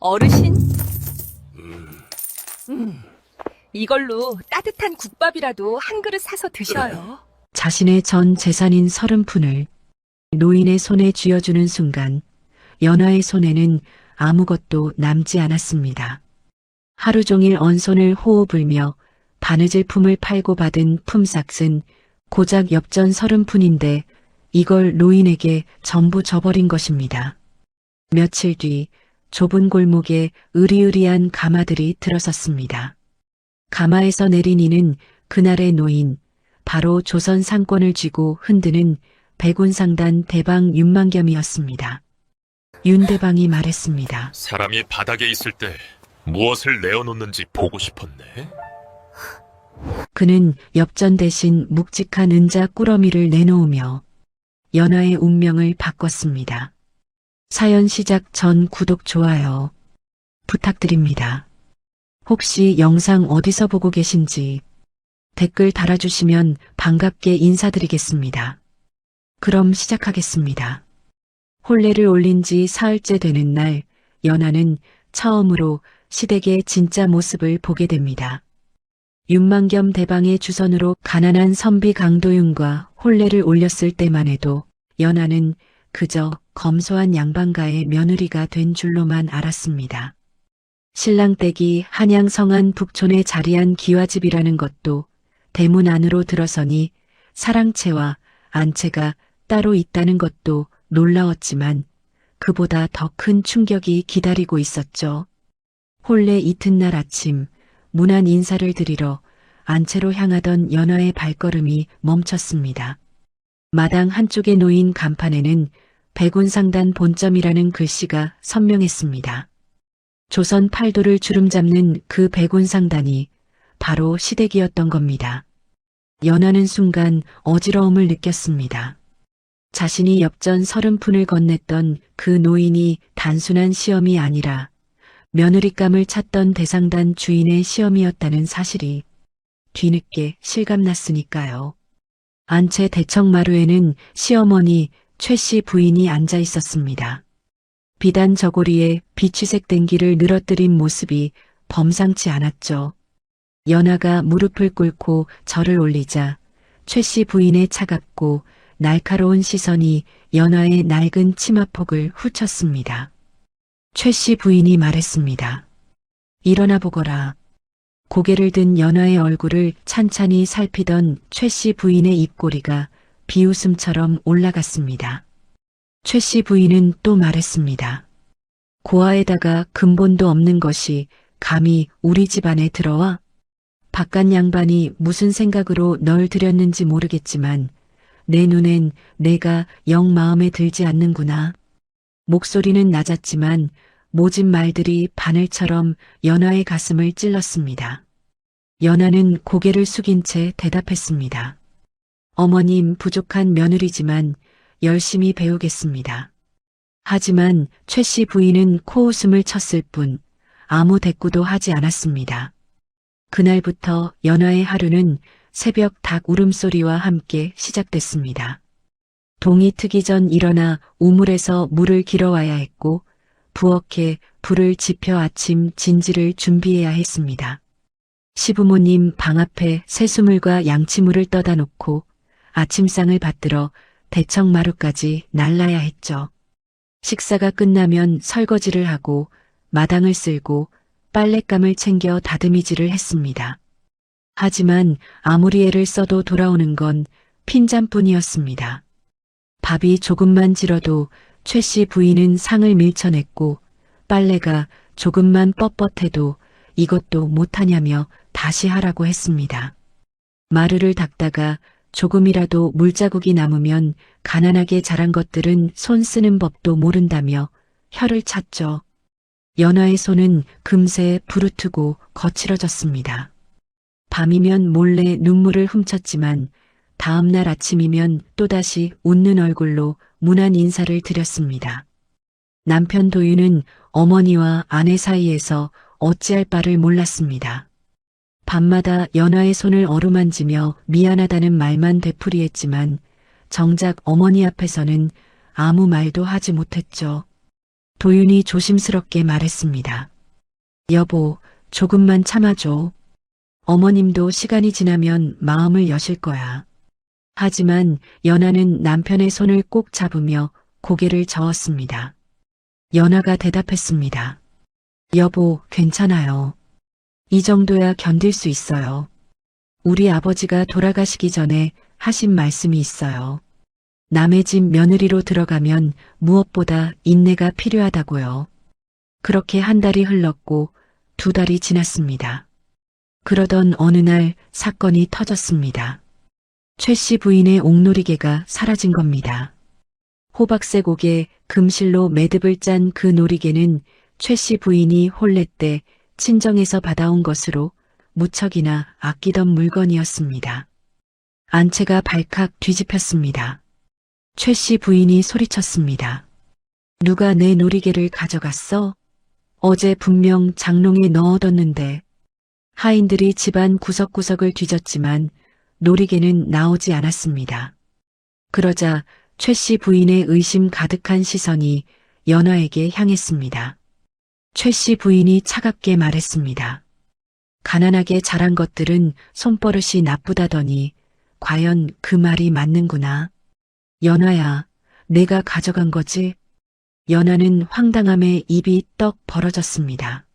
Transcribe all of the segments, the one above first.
어르신? 이걸로 따뜻한 국밥이라도 한 그릇 사서 드셔요. 자신의 전 재산인 30푼을 노인의 손에 쥐어주는 순간 연화의 손에는 아무것도 남지 않았습니다. 하루 종일 언손을 호호 불며 바느질 품을 팔고 받은 품삯은 고작 엽전 30푼인데 이걸 노인에게 전부 줘버린 것입니다. 며칠 뒤 좁은 골목에 으리으리한 가마들이 들어섰습니다. 가마에서 내린 이는 그날의 노인, 바로 조선 상권을 쥐고 흔드는 백운상단 대방 윤만겸이었습니다. 윤대방이 말했습니다. 사람이 바닥에 있을 때 무엇을 내어놓는지 보고 싶었네. 그는 엽전 대신 묵직한 은자 꾸러미를 내놓으며 연화의 운명을 바꿨습니다. 사연 시작 전 구독, 좋아요 부탁드립니다. 혹시 영상 어디서 보고 계신지 댓글 달아주시면 반갑게 인사드리겠습니다. 그럼 시작하겠습니다. 혼례를 올린 지 사흘째 되는 날, 연화는 처음으로 시댁의 진짜 모습을 보게 됩니다. 윤만겸 대방의 주선으로 가난한 선비 강도윤과 혼례를 올렸을 때만 해도 연화는 그저 검소한 양반가의 며느리가 된 줄로만 알았습니다. 신랑댁이 한양 성안 북촌에 자리한 기와집이라는 것도 대문 안으로 들어서니 사랑채와 안채가 따로 있다는 것도 놀라웠지만 그보다 더 큰 충격이 기다리고 있었죠. 혼례 이튿날 아침 문안 인사를 드리러 안채로 향하던 연화의 발걸음이 멈췄습니다. 마당 한쪽에 놓인 간판에는 백운상단 본점이라는 글씨가 선명했습니다. 조선 팔도를 주름잡는 그 백운상단이 바로 시댁이었던 겁니다. 연화는 순간 어지러움을 느꼈습니다. 자신이 엽전 30푼을 건넸던 그 노인이 단순한 시험이 아니라 며느리감을 찾던 대상단 주인의 시험이었다는 사실이 뒤늦게 실감났으니까요. 안채 대청마루에는 시어머니 최씨 부인이 앉아 있었습니다. 비단 저고리에 비취색 댕기를 늘어뜨린 모습이 범상치 않았죠. 연화가 무릎을 꿇고 절을 올리자 최씨 부인의 차갑고 날카로운 시선이 연화의 낡은 치마폭을 훑쳤습니다. 최씨 부인이 말했습니다. 일어나 보거라. 고개를 든 연화의 얼굴을 찬찬히 살피던 최씨 부인의 입꼬리가 비웃음처럼 올라갔습니다. 최씨 부인은 또 말했습니다. 고아에다가 근본도 없는 것이 감히 우리 집 안에 들어와? 바깥 양반이 무슨 생각으로 널 들였는지 모르겠지만 내 눈엔 내가 영 마음에 들지 않는구나. 목소리는 낮았지만 모진 말들이 바늘처럼 연화의 가슴을 찔렀습니다. 연화는 고개를 숙인 채 대답했습니다. 어머님, 부족한 며느리지만 열심히 배우겠습니다. 하지만 최씨 부인은 코웃음을 쳤을 뿐 아무 대꾸도 하지 않았습니다. 그날부터 연화의 하루는 새벽 닭 울음소리와 함께 시작됐습니다. 동이 트기 전 일어나 우물에서 물을 길어와야 했고 부엌에 불을 지펴 아침 진지를 준비해야 했습니다. 시부모님 방 앞에 새수물과 양치물을 떠다 놓고 아침상을 받들어 대청마루까지 날라야 했죠. 식사가 끝나면 설거지를 하고 마당을 쓸고 빨랫감을 챙겨 다듬이질을 했습니다. 하지만 아무리 애를 써도 돌아오는 건 핀잔뿐이었습니다. 밥이 조금만 질어도 최씨 부인은 상을 밀쳐냈고 빨래가 조금만 뻣뻣해도 이것도 못하냐며 다시 하라고 했습니다. 마루를 닦다가 조금이라도 물자국이 남으면 가난하게 자란 것들은 손 쓰는 법도 모른다며 혀를 찼죠. 연화의 손은 금세 부르트고 거칠어졌습니다. 밤이면 몰래 눈물을 훔쳤지만 다음 날 아침이면 또다시 웃는 얼굴로 문안 인사를 드렸습니다. 남편 도윤은 어머니와 아내 사이에서 어찌할 바를 몰랐습니다. 밤마다 연화의 손을 어루만지며 미안하다는 말만 되풀이했지만 정작 어머니 앞에서는 아무 말도 하지 못했죠. 도윤이 조심스럽게 말했습니다. 여보, 조금만 참아줘. 어머님도 시간이 지나면 마음을 여실 거야. 하지만 연아는 남편의 손을 꼭 잡으며 고개를 저었습니다. 연아가 대답했습니다. 여보, 괜찮아요. 이 정도야 견딜 수 있어요. 우리 아버지가 돌아가시기 전에 하신 말씀이 있어요. 남의 집 며느리로 들어가면 무엇보다 인내가 필요하다고요. 그렇게 한 달이 흘렀고 2달이 지났습니다. 그러던 어느 날 사건이 터졌습니다. 최 씨 부인의 옥놀이개가 사라진 겁니다. 호박색 옥에 금실로 매듭을 짠 그 놀이개는 최 씨 부인이 혼례 때 친정에서 받아온 것으로 무척이나 아끼던 물건이었습니다. 안채가 발칵 뒤집혔습니다. 최 씨 부인이 소리쳤습니다. 누가 내 놀이개를 가져갔어? 어제 분명 장롱에 넣어뒀는데. 하인들이 집안 구석구석을 뒤졌지만 놀이개는 나오지 않았습니다. 그러자 최 씨 부인의 의심 가득한 시선이 연아에게 향했습니다. 최 씨 부인이 차갑게 말했습니다. 가난하게 자란 것들은 손버릇이 나쁘다더니 과연 그 말이 맞는구나. 연아야, 내가 가져간 거지? 연아는 황당함에 입이 떡 벌어졌습니다.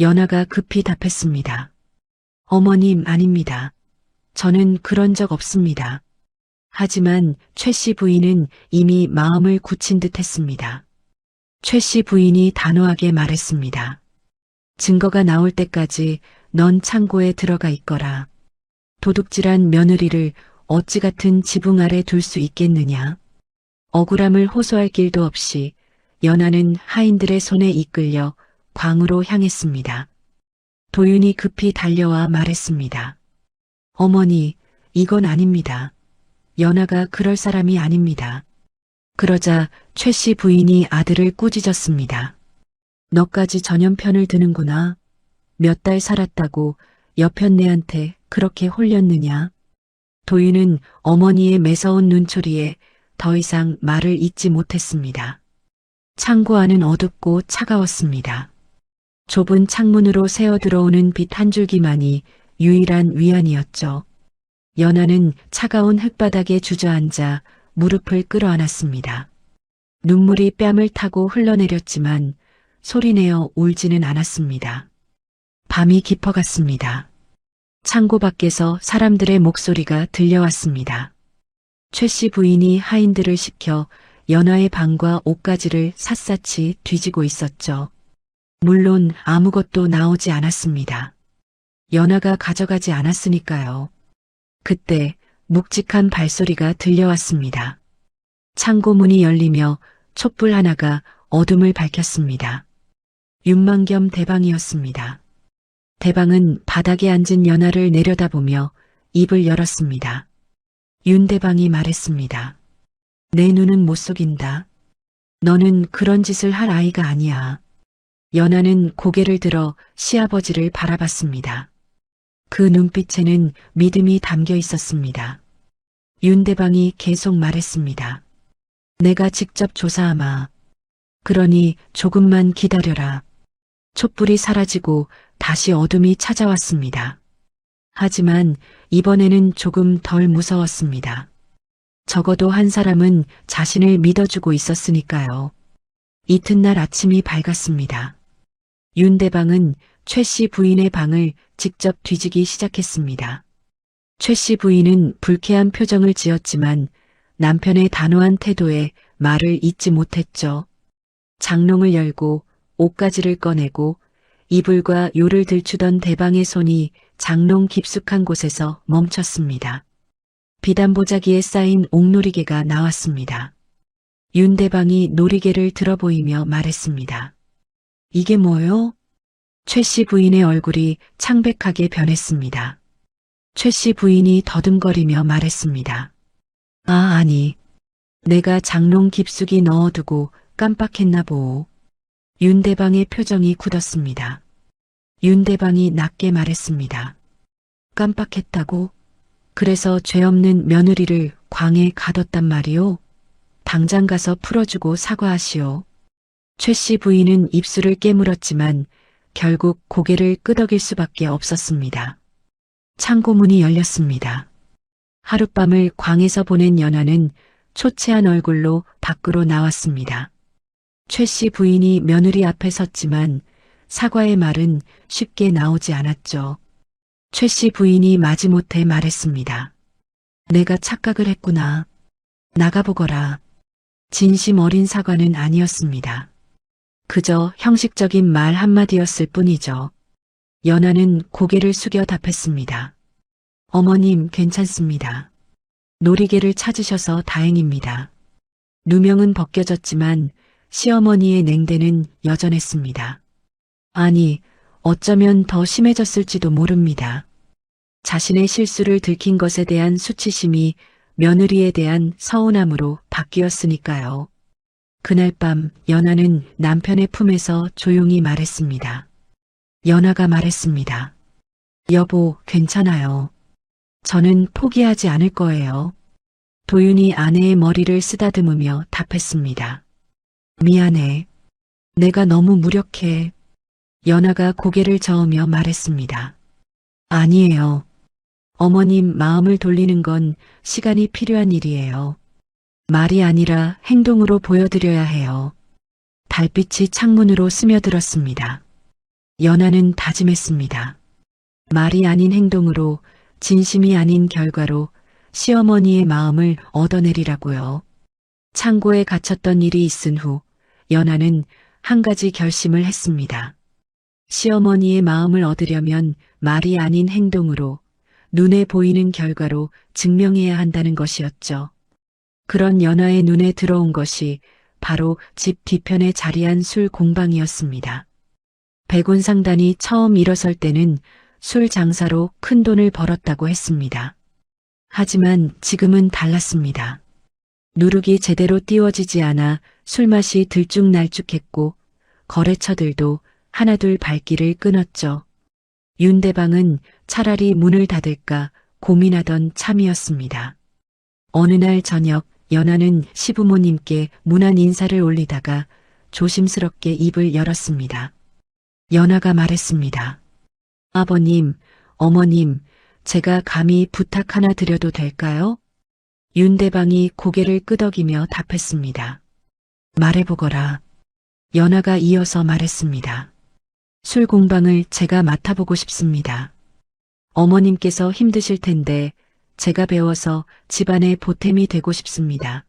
연아가 급히 답했습니다. 어머님, 아닙니다. 저는 그런 적 없습니다. 하지만 최 씨 부인은 이미 마음을 굳힌 듯 했습니다. 최 씨 부인이 단호하게 말했습니다. 증거가 나올 때까지 넌 창고에 들어가 있거라. 도둑질한 며느리를 어찌 같은 지붕 아래 둘 수 있겠느냐. 억울함을 호소할 길도 없이 연아는 하인들의 손에 이끌려 광으로 향했습니다. 도윤이 급히 달려와 말했습니다. 어머니, 이건 아닙니다. 연아가 그럴 사람이 아닙니다. 그러자 최 씨 부인이 아들을 꾸짖었습니다. 너까지 전염편을 드는구나. 몇 달 살았다고 여편네한테 그렇게 홀렸느냐. 도윤은 어머니의 매서운 눈초리에 더 이상 말을 잇지 못했습니다. 창고 안은 어둡고 차가웠습니다. 좁은 창문으로 새어 들어오는 빛 한 줄기만이 유일한 위안이었죠. 연아는 차가운 흙바닥에 주저앉아 무릎을 끌어안았습니다. 눈물이 뺨을 타고 흘러내렸지만 소리내어 울지는 않았습니다. 밤이 깊어갔습니다. 창고 밖에서 사람들의 목소리가 들려왔습니다. 최 씨 부인이 하인들을 시켜 연아의 방과 옷가지를 샅샅이 뒤지고 있었죠. 물론 아무것도 나오지 않았습니다. 연아가 가져가지 않았으니까요. 그때 묵직한 발소리가 들려왔습니다. 창고 문이 열리며 촛불 하나가 어둠을 밝혔습니다. 윤만겸 대방이었습니다. 대방은 바닥에 앉은 연아를 내려다보며 입을 열었습니다. 윤 대방이 말했습니다. 내 눈은 못 속인다. 너는 그런 짓을 할 아이가 아니야. 연아는 고개를 들어 시아버지를 바라봤습니다. 그 눈빛에는 믿음이 담겨 있었습니다. 윤 대방이 계속 말했습니다. 내가 직접 조사하마. 그러니 조금만 기다려라. 촛불이 사라지고 다시 어둠이 찾아왔습니다. 하지만 이번에는 조금 덜 무서웠습니다. 적어도 한 사람은 자신을 믿어주고 있었으니까요. 이튿날 아침이 밝았습니다. 윤 대방은 최 씨 부인의 방을 직접 뒤지기 시작했습니다. 최 씨 부인은 불쾌한 표정을 지었지만 남편의 단호한 태도에 말을 잇지 못했죠. 장롱을 열고 옷가지를 꺼내고 이불과 요를 들추던 대방의 손이 장롱 깊숙한 곳에서 멈췄습니다. 비단보자기에 쌓인 옥놀이개가 나왔습니다. 윤 대방이 놀이개를 들어보이며 말했습니다. 이게 뭐요? 최 씨 부인의 얼굴이 창백하게 변했습니다. 최 씨 부인이 더듬거리며 말했습니다. 아니. 내가 장롱 깊숙이 넣어두고 깜빡했나 보오. 윤 대방의 표정이 굳었습니다. 윤 대방이 낮게 말했습니다. 깜빡했다고? 그래서 죄 없는 며느리를 광에 가뒀단 말이오? 당장 가서 풀어주고 사과하시오. 최 씨 부인은 입술을 깨물었지만 결국 고개를 끄덕일 수밖에 없었습니다. 창고문이 열렸습니다. 하룻밤을 광에서 보낸 연하는 초췌한 얼굴로 밖으로 나왔습니다. 최 씨 부인이 며느리 앞에 섰지만 사과의 말은 쉽게 나오지 않았죠. 최 씨 부인이 마지못해 말했습니다. 내가 착각을 했구나. 나가보거라. 진심 어린 사과는 아니었습니다. 그저 형식적인 말 한마디였을 뿐이죠. 연하는 고개를 숙여 답했습니다. 어머님, 괜찮습니다. 놀이개를 찾으셔서 다행입니다. 누명은 벗겨졌지만 시어머니의 냉대는 여전했습니다. 아니, 어쩌면 더 심해졌을지도 모릅니다. 자신의 실수를 들킨 것에 대한 수치심이 며느리에 대한 서운함으로 바뀌었으니까요. 그날 밤 연하는 남편의 품에서 조용히 말했습니다. 연하가 말했습니다. 여보, 괜찮아요. 저는 포기하지 않을 거예요. 도윤이 아내의 머리를 쓰다듬으며 답했습니다. 미안해. 내가 너무 무력해. 연하가 고개를 저으며 말했습니다. 아니에요. 어머님 마음을 돌리는 건 시간이 필요한 일이에요. 말이 아니라 행동으로 보여드려야 해요. 달빛이 창문으로 스며들었습니다. 연하는 다짐했습니다. 말이 아닌 행동으로, 진심이 아닌 결과로 시어머니의 마음을 얻어내리라고요. 창고에 갇혔던 일이 있은 후 연하는 한 가지 결심을 했습니다. 시어머니의 마음을 얻으려면 말이 아닌 행동으로, 눈에 보이는 결과로 증명해야 한다는 것이었죠. 그런 연하의 눈에 들어온 것이 바로 집 뒤편에 자리한 술 공방이었습니다. 백운상단이 처음 일어설 때는 술 장사로 큰 돈을 벌었다고 했습니다. 하지만 지금은 달랐습니다. 누룩이 제대로 띄워지지 않아 술맛이 들쭉날쭉했고 거래처들도 하나둘 발길을 끊었죠. 윤대방은 차라리 문을 닫을까 고민하던 참이었습니다. 어느 날 저녁 연하는 시부모님께 문안 인사를 올리다가 조심스럽게 입을 열었습니다. 연하가 말했습니다. 아버님, 어머님, 제가 감히 부탁 하나 드려도 될까요? 윤대방이 고개를 끄덕이며 답했습니다. 말해보거라. 연하가 이어서 말했습니다. 술 공방을 제가 맡아보고 싶습니다. 어머님께서 힘드실 텐데 제가 배워서 집안의 보탬이 되고 싶습니다.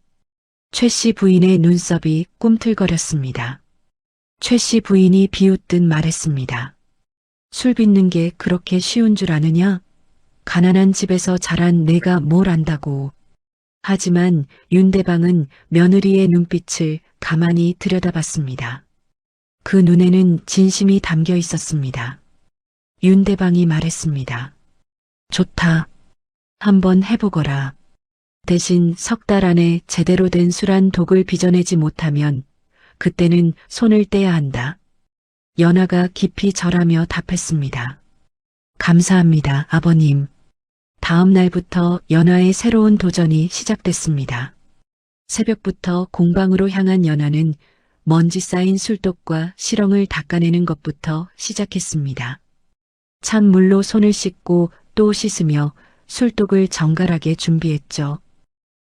최 씨 부인의 눈썹이 꿈틀거렸습니다. 최 씨 부인이 비웃듯 말했습니다. 술 빚는 게 그렇게 쉬운 줄 아느냐? 가난한 집에서 자란 내가 뭘 안다고. 하지만 윤대방은 며느리의 눈빛을 가만히 들여다봤습니다. 그 눈에는 진심이 담겨 있었습니다. 윤대방이 말했습니다. 좋다. 한번 해보거라. 대신 석 달 안에 제대로 된 술한 독을 빚어내지 못하면 그때는 손을 떼야 한다. 연하가 깊이 절하며 답했습니다. 감사합니다, 아버님. 다음 날부터 연하의 새로운 도전이 시작됐습니다. 새벽부터 공방으로 향한 연하는 먼지 쌓인 술독과 시렁을 닦아내는 것부터 시작했습니다. 찬물로 손을 씻고 또 씻으며 술독을 정갈하게 준비했죠.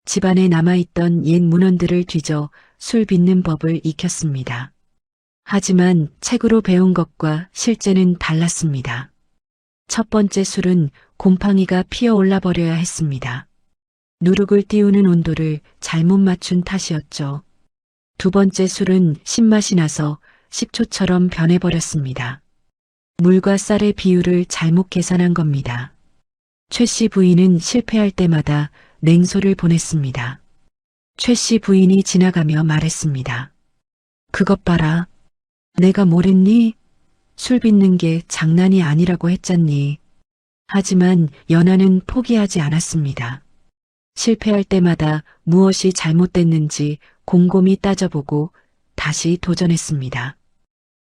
집안에 남아있던 옛 문헌들을 뒤져 술 빚는 법을 익혔습니다. 하지만 책으로 배운 것과 실제는 달랐습니다. 첫 번째 술은 곰팡이가 피어올라 버려야 했습니다. 누룩을 띄우는 온도를 잘못 맞춘 탓이었죠. 두 번째 술은 신맛이 나서 식초처럼 변해버렸습니다. 물과 쌀의 비율을 잘못 계산한 겁니다. 최 씨 부인은 실패할 때마다 냉소를 보냈습니다. 최 씨 부인이 지나가며 말했습니다. 그것 봐라. 내가 뭐랬니? 술 빚는 게 장난이 아니라고 했잖니. 하지만 연하는 포기하지 않았습니다. 실패할 때마다 무엇이 잘못됐는지 곰곰이 따져보고 다시 도전했습니다.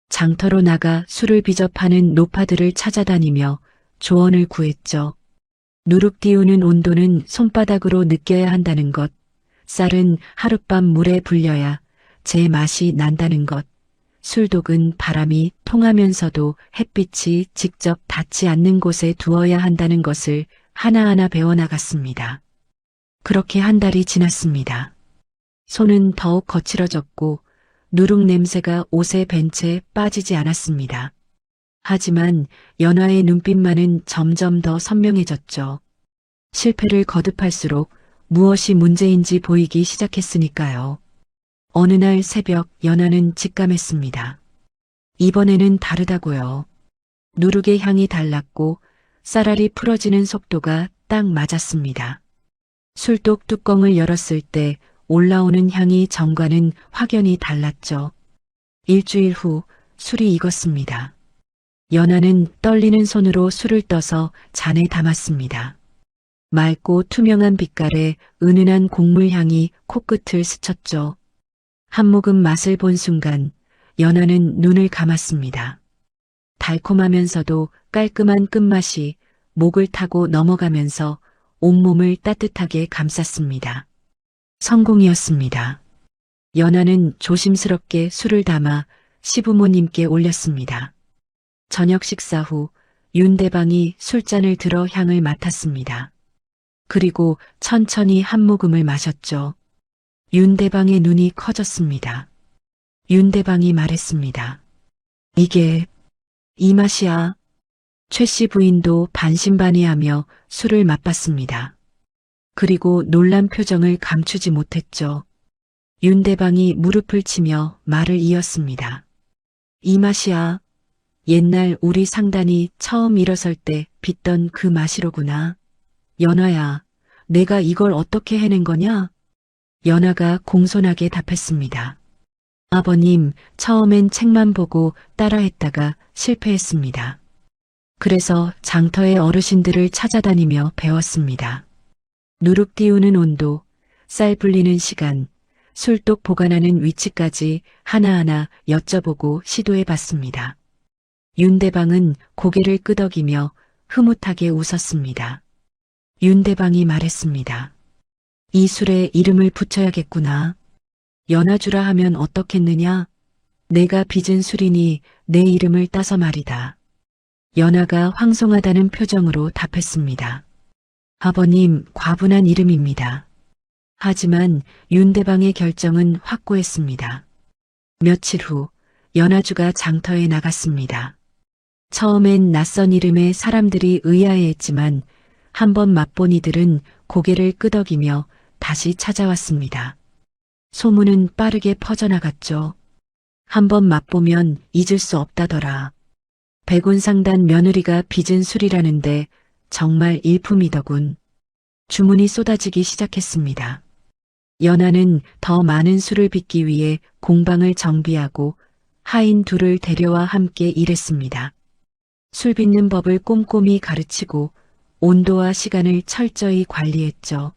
장터로 나가 술을 빚어 파는 노파들을 찾아다니며 조언을 구했죠. 누룩 띄우는 온도는 손바닥으로 느껴야 한다는 것, 쌀은 하룻밤 물에 불려야 제 맛이 난다는 것, 술독은 바람이 통하면서도 햇빛이 직접 닿지 않는 곳에 두어야 한다는 것을 하나하나 배워나갔습니다. 그렇게 한 달이 지났습니다. 손은 더욱 거칠어졌고 누룩 냄새가 옷에 밴 채 빠지지 않았습니다. 하지만 연화의 눈빛만은 점점 더 선명해졌죠. 실패를 거듭할수록 무엇이 문제인지 보이기 시작했으니까요. 어느 날 새벽 연화는 직감했습니다. 이번에는 다르다고요. 누룩의 향이 달랐고 쌀알이 풀어지는 속도가 딱 맞았습니다. 술독 뚜껑을 열었을 때 올라오는 향이 전과는 확연히 달랐죠. 일주일 후 술이 익었습니다. 연화는 떨리는 손으로 술을 떠서 잔에 담았습니다. 맑고 투명한 빛깔에 은은한 곡물 향이 코끝을 스쳤죠. 한 모금 맛을 본 순간 연화는 눈을 감았습니다. 달콤하면서도 깔끔한 끝맛이 목을 타고 넘어가면서 온몸을 따뜻하게 감쌌습니다. 성공이었습니다. 연화는 조심스럽게 술을 담아 시부모님께 올렸습니다. 저녁 식사 후 윤대방이 술잔을 들어 향을 맡았습니다. 그리고 천천히 한 모금을 마셨죠. 윤대방의 눈이 커졌습니다. 윤대방이 말했습니다. 이게 이 맛이야. 최 씨 부인도 반신반의하며 술을 맛봤습니다. 그리고 놀란 표정을 감추지 못했죠. 윤대방이 무릎을 치며 말을 이었습니다. 이 맛이야. 옛날 우리 상단이 처음 일어설 때 빚던 그 맛이로구나. 연화야, 내가 이걸 어떻게 해낸 거냐? 연화가 공손하게 답했습니다. 아버님, 처음엔 책만 보고 따라했다가 실패했습니다. 그래서 장터의 어르신들을 찾아다니며 배웠습니다. 누룩 띄우는 온도, 쌀 불리는 시간, 술독 보관하는 위치까지 하나하나 여쭤보고 시도해봤습니다. 윤대방은 고개를 끄덕이며 흐뭇하게 웃었습니다. 윤대방이 말했습니다. 이 술에 이름을 붙여야겠구나. 연화주라 하면 어떻겠느냐? 내가 빚은 술이니 내 이름을 따서 말이다. 연화가 황송하다는 표정으로 답했습니다. 아버님, 과분한 이름입니다. 하지만 윤대방의 결정은 확고했습니다. 며칠 후 연화주가 장터에 나갔습니다. 처음엔 낯선 이름에 사람들이 의아해했지만 한번 맛본 이들은 고개를 끄덕이며 다시 찾아왔습니다. 소문은 빠르게 퍼져나갔죠. 한번 맛보면 잊을 수 없다더라. 백운상단 며느리가 빚은 술이라는데 정말 일품이더군. 주문이 쏟아지기 시작했습니다. 연화는 더 많은 술을 빚기 위해 공방을 정비하고 하인 둘을 데려와 함께 일했습니다. 술 빚는 법을 꼼꼼히 가르치고 온도와 시간을 철저히 관리했죠.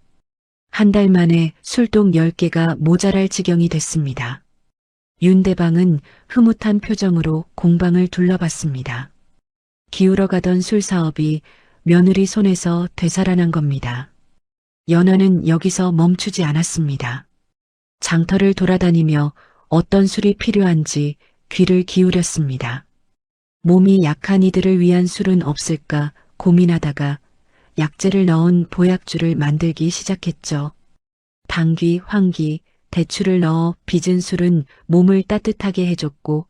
한 달 만에 술독 10개가 모자랄 지경이 됐습니다. 윤대방은 흐뭇한 표정으로 공방을 둘러봤습니다. 기울어가던 술 사업이 며느리 손에서 되살아난 겁니다. 연화는 여기서 멈추지 않았습니다. 장터를 돌아다니며 어떤 술이 필요한지 귀를 기울였습니다. 몸이 약한 이들을 위한 술은 없을까 고민하다가 약재를 넣은 보약주를 만들기 시작했죠. 당귀, 황귀, 대추를 넣어 빚은 술은 몸을 따뜻하게 해줬고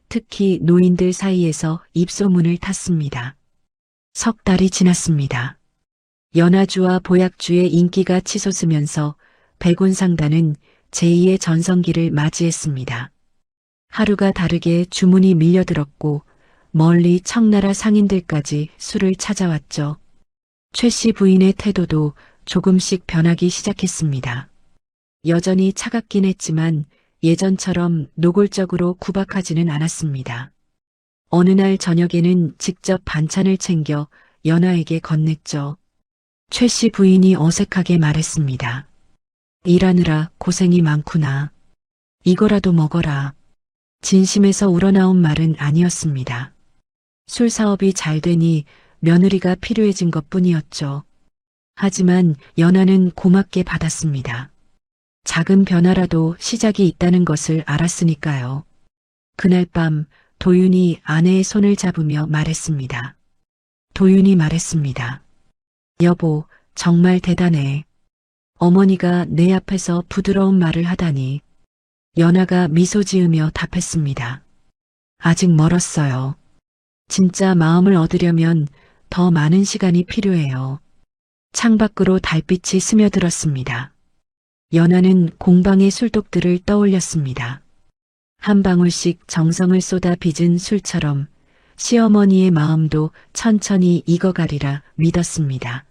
특히 노인들 사이에서 입소문을 탔습니다. 석 달이 지났습니다. 연화주와 보약주의 인기가 치솟으면서 백운상단은 제2의 전성기를 맞이했습니다. 하루가 다르게 주문이 밀려들었고 멀리 청나라 상인들까지 술을 찾아왔죠. 최 씨 부인의 태도도 조금씩 변하기 시작했습니다. 여전히 차갑긴 했지만 예전처럼 노골적으로 구박하지는 않았습니다. 어느 날 저녁에는 직접 반찬을 챙겨 연화에게 건넸죠. 최 씨 부인이 어색하게 말했습니다. 일하느라 고생이 많구나. 이거라도 먹어라. 진심에서 우러나온 말은 아니었습니다. 술 사업이 잘 되니 며느리가 필요해진 것뿐이었죠. 하지만 연화는 고맙게 받았습니다. 작은 변화라도 시작이 있다는 것을 알았으니까요. 그날 밤 도윤이 아내의 손을 잡으며 말했습니다. 도윤이 말했습니다. 여보, 정말 대단해. 어머니가 내 앞에서 부드러운 말을 하다니. 연아가 미소 지으며 답했습니다. 아직 멀었어요. 진짜 마음을 얻으려면 더 많은 시간이 필요해요. 창밖으로 달빛이 스며들었습니다. 연아는 공방의 술독들을 떠올렸습니다. 한 방울씩 정성을 쏟아 빚은 술처럼 시어머니의 마음도 천천히 익어가리라 믿었습니다.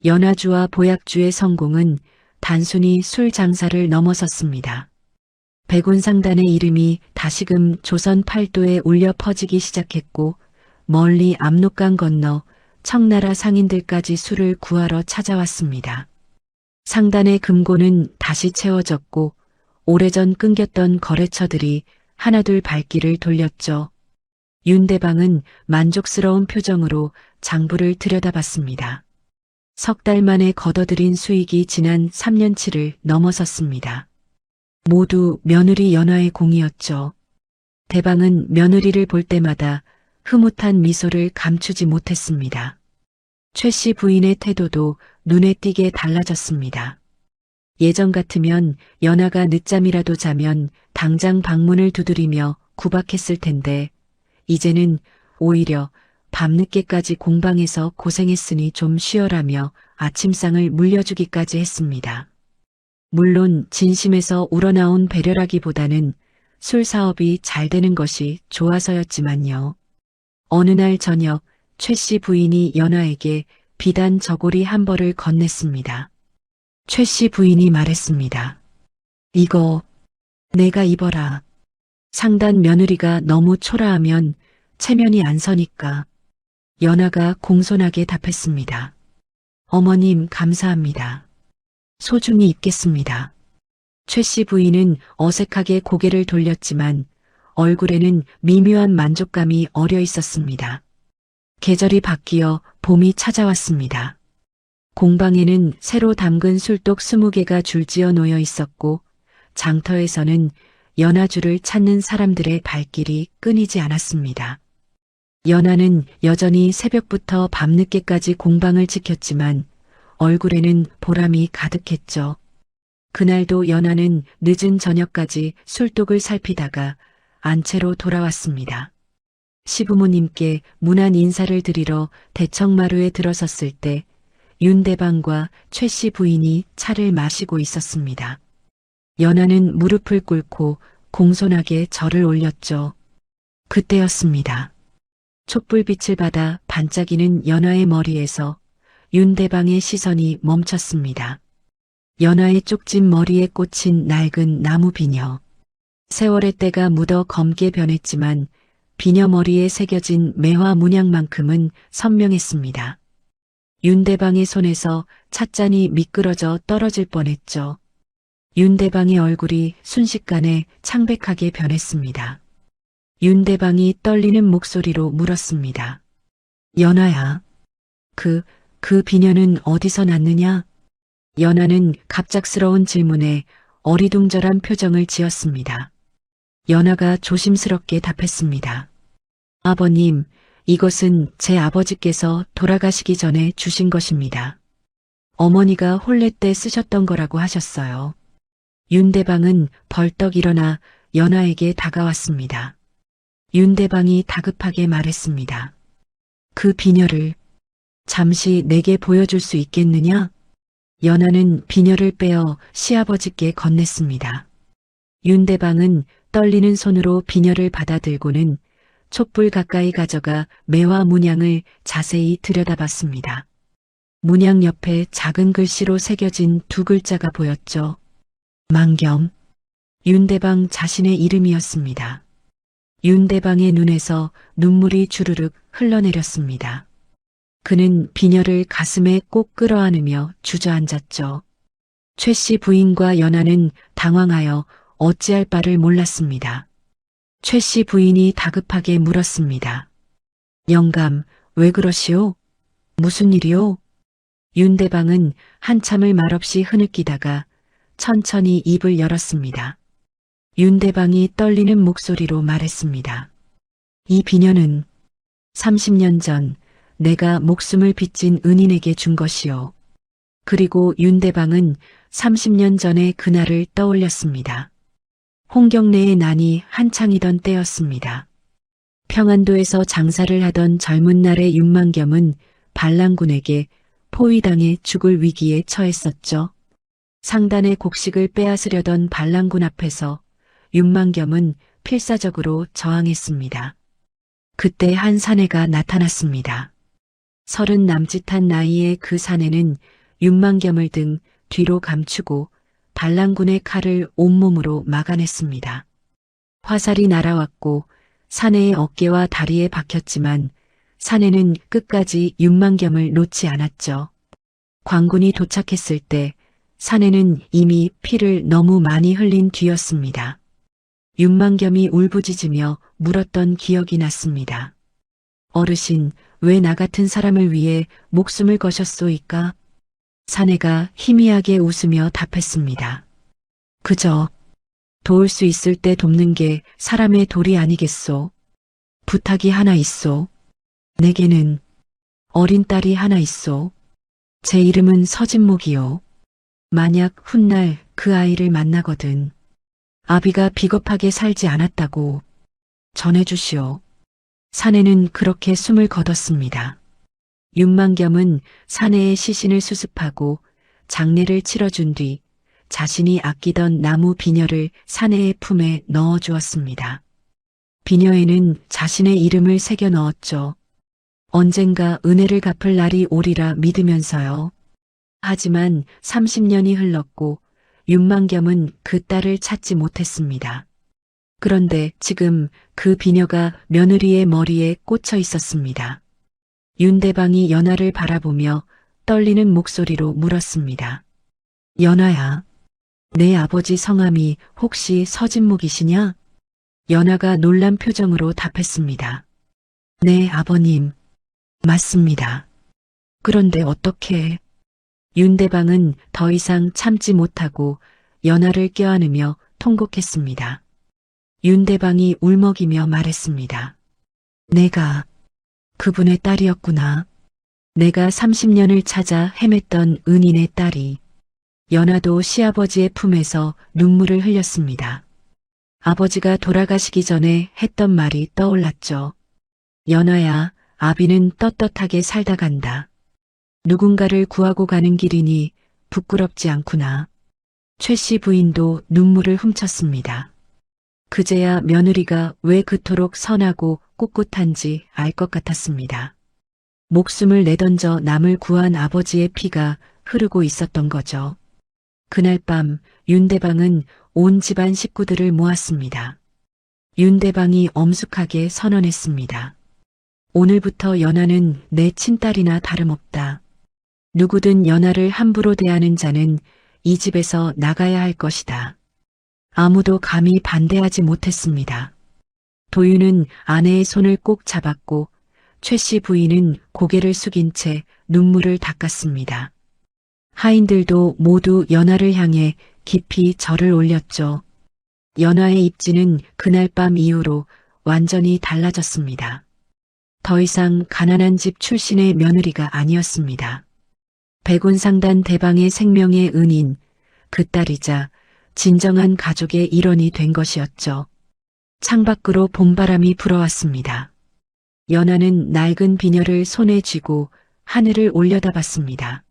연아주와 보약주의 성공은 단순히 술 장사를 넘어섰습니다. 백운상단의 이름이 다시금 조선 팔도에 울려 퍼지기 시작했고 멀리 압록강 건너 청나라 상인들까지 술을 구하러 찾아왔습니다. 상단의 금고는 다시 채워졌고 오래전 끊겼던 거래처들이 하나둘 발길을 돌렸죠. 윤대방은 만족스러운 표정으로 장부를 들여다봤습니다. 석 달 만에 거둬들인 수익이 지난 3년치를 넘어섰습니다. 모두 며느리 연화의 공이었죠. 대방은 며느리를 볼 때마다 흐뭇한 미소를 감추지 못했습니다. 최 씨 부인의 태도도 눈에 띄게 달라졌습니다. 예전 같으면 연하가 늦잠이라도 자면 당장 방문을 두드리며 구박했을 텐데 이제는 오히려 밤늦게까지 공방에서 고생했으니 좀 쉬어라며 아침상을 물려주기까지 했습니다. 물론 진심에서 우러나온 배려라기보다는 술 사업이 잘 되는 것이 좋아서였지만요. 어느 날 저녁 최 씨 부인이 연화에게 비단 저고리 한 벌을 건넸습니다. 최 씨 부인이 말했습니다. 이거 내가 입어라. 상단 며느리가 너무 초라하면 체면이 안 서니까. 연하가 공손하게 답했습니다. 어머님 감사합니다. 소중히 입겠습니다. 최 씨 부인은 어색하게 고개를 돌렸지만 얼굴에는 미묘한 만족감이 어려 있었습니다. 계절이 바뀌어 봄이 찾아왔습니다. 공방에는 새로 담근 술독 20개가 줄지어 놓여 있었고 장터에서는 연화주를 찾는 사람들의 발길이 끊이지 않았습니다. 연화는 여전히 새벽부터 밤늦게까지 공방을 지켰지만 얼굴에는 보람이 가득했죠. 그날도 연화는 늦은 저녁까지 술독을 살피다가 안채로 돌아왔습니다. 시부모님께 문안 인사를 드리러 대청마루에 들어섰을 때 윤대방과 최 씨 부인이 차를 마시고 있었습니다. 연하는 무릎을 꿇고 공손하게 절을 올렸죠. 그때였습니다. 촛불빛을 받아 반짝이는 연하의 머리에서 윤대방의 시선이 멈췄습니다. 연하의 쪽진 머리에 꽂힌 낡은 나무 비녀. 세월의 때가 묻어 검게 변했지만 비녀 머리에 새겨진 매화 문양만큼은 선명했습니다. 윤대방의 손에서 찻잔이 미끄러져 떨어질 뻔했죠. 윤대방의 얼굴이 순식간에 창백하게 변했습니다. 윤대방이 떨리는 목소리로 물었습니다. 연하야, 그 비녀는 어디서 났느냐? 연하는 갑작스러운 질문에 어리둥절한 표정을 지었습니다. 연하가 조심스럽게 답했습니다. 아버님, 이것은 제 아버지께서 돌아가시기 전에 주신 것입니다. 어머니가 혼례 때 쓰셨던 거라고 하셨어요. 윤대방은 벌떡 일어나 연하에게 다가왔습니다. 윤대방이 다급하게 말했습니다. 그 비녀를 잠시 내게 보여줄 수 있겠느냐? 연하는 비녀를 빼어 시아버지께 건넸습니다. 윤대방은 떨리는 손으로 비녀를 받아들고는 촛불 가까이 가져가 매화 문양을 자세히 들여다봤습니다. 문양 옆에 작은 글씨로 새겨진 두 글자가 보였죠. 만겸. 윤대방 자신의 이름이었습니다. 윤대방의 눈에서 눈물이 주르륵 흘러내렸습니다. 그는 비녀를 가슴에 꼭 끌어안으며 주저앉았죠. 최 씨 부인과 연하는 당황하여 어찌할 바를 몰랐습니다. 최 씨 부인이 다급하게 물었습니다. 영감, 왜 그러시오? 무슨 일이오? 윤대방은 한참을 말없이 흐느끼다가 천천히 입을 열었습니다. 윤대방이 떨리는 목소리로 말했습니다. 이 비녀는 30년 전 내가 목숨을 빚진 은인에게 준 것이요. 그리고 윤대방은 30년 전의 그날을 떠올렸습니다. 홍경래의 난이 한창이던 때였습니다. 평안도에서 장사를 하던 젊은 날의 윤만겸은 반란군에게 포위당해 죽을 위기에 처했었죠. 상단의 곡식을 빼앗으려던 반란군 앞에서 윤만겸은 필사적으로 저항했습니다. 그때 한 사내가 나타났습니다. 30 남짓한 나이의 그 사내는 윤만겸을 등 뒤로 감추고 반란군의 칼을 온몸으로 막아냈습니다. 화살이 날아왔고 사내의 어깨와 다리에 박혔지만 사내는 끝까지 윤만겸을 놓지 않았죠. 관군이 도착했을 때 사내는 이미 피를 너무 많이 흘린 뒤였습니다. 윤만겸이 울부짖으며 물었던 기억이 났습니다. 어르신, 왜 나 같은 사람을 위해 목숨을 거셨소이까? 사내가 희미하게 웃으며 답했습니다. 그저 도울 수 있을 때 돕는 게 사람의 도리 아니겠소. 부탁이 하나 있소. 내게는 어린 딸이 하나 있소. 제 이름은 서진목이요. 만약 훗날 그 아이를 만나거든 아비가 비겁하게 살지 않았다고 전해주시오. 사내는 그렇게 숨을 거뒀습니다. 윤만겸은 사내의 시신을 수습하고 장례를 치러준 뒤 자신이 아끼던 나무 비녀를 사내의 품에 넣어주었습니다. 비녀에는 자신의 이름을 새겨 넣었죠. 언젠가 은혜를 갚을 날이 오리라 믿으면서요. 하지만 30년이 흘렀고 윤만겸은 그 딸을 찾지 못했습니다. 그런데 지금 그 비녀가 며느리의 머리에 꽂혀 있었습니다. 윤대방이 연하를 바라보며 떨리는 목소리로 물었습니다. 연하야, 내 아버지 성함이 혹시 서진목이시냐? 연하가 놀란 표정으로 답했습니다. 네, 아버님. 맞습니다. 그런데 어떻게? 윤대방은 더 이상 참지 못하고 연하를 껴안으며 통곡했습니다. 윤대방이 울먹이며 말했습니다. 내가 그분의 딸이었구나. 내가 30년을 찾아 헤맸던 은인의 딸이. 연하도 시아버지의 품에서 눈물을 흘렸습니다. 아버지가 돌아가시기 전에 했던 말이 떠올랐죠. 연하야, 아비는 떳떳하게 살다 간다. 누군가를 구하고 가는 길이니 부끄럽지 않구나. 최 씨 부인도 눈물을 훔쳤습니다. 그제야 며느리가 왜 그토록 선하고 꿋꿋한지 알 것 같았습니다. 목숨을 내던져 남을 구한 아버지의 피가 흐르고 있었던 거죠. 그날 밤 윤대방은 온 집안 식구들을 모았습니다. 윤대방이 엄숙하게 선언했습니다. 오늘부터 연하는 내 친딸이나 다름없다. 누구든 연하를 함부로 대하는 자는 이 집에서 나가야 할 것이다. 아무도 감히 반대하지 못했습니다. 도윤은 아내의 손을 꼭 잡았고 최 씨 부인은 고개를 숙인 채 눈물을 닦았습니다. 하인들도 모두 연하를 향해 깊이 절을 올렸죠. 연하의 입지는 그날 밤 이후로 완전히 달라졌습니다. 더 이상 가난한 집 출신의 며느리가 아니었습니다. 백운상단 대방의 생명의 은인, 그 딸이자 진정한 가족의 일원이 된 것이었죠. 창밖으로 봄바람이 불어왔습니다. 연하는 낡은 비녀를 손에 쥐고 하늘을 올려다봤습니다.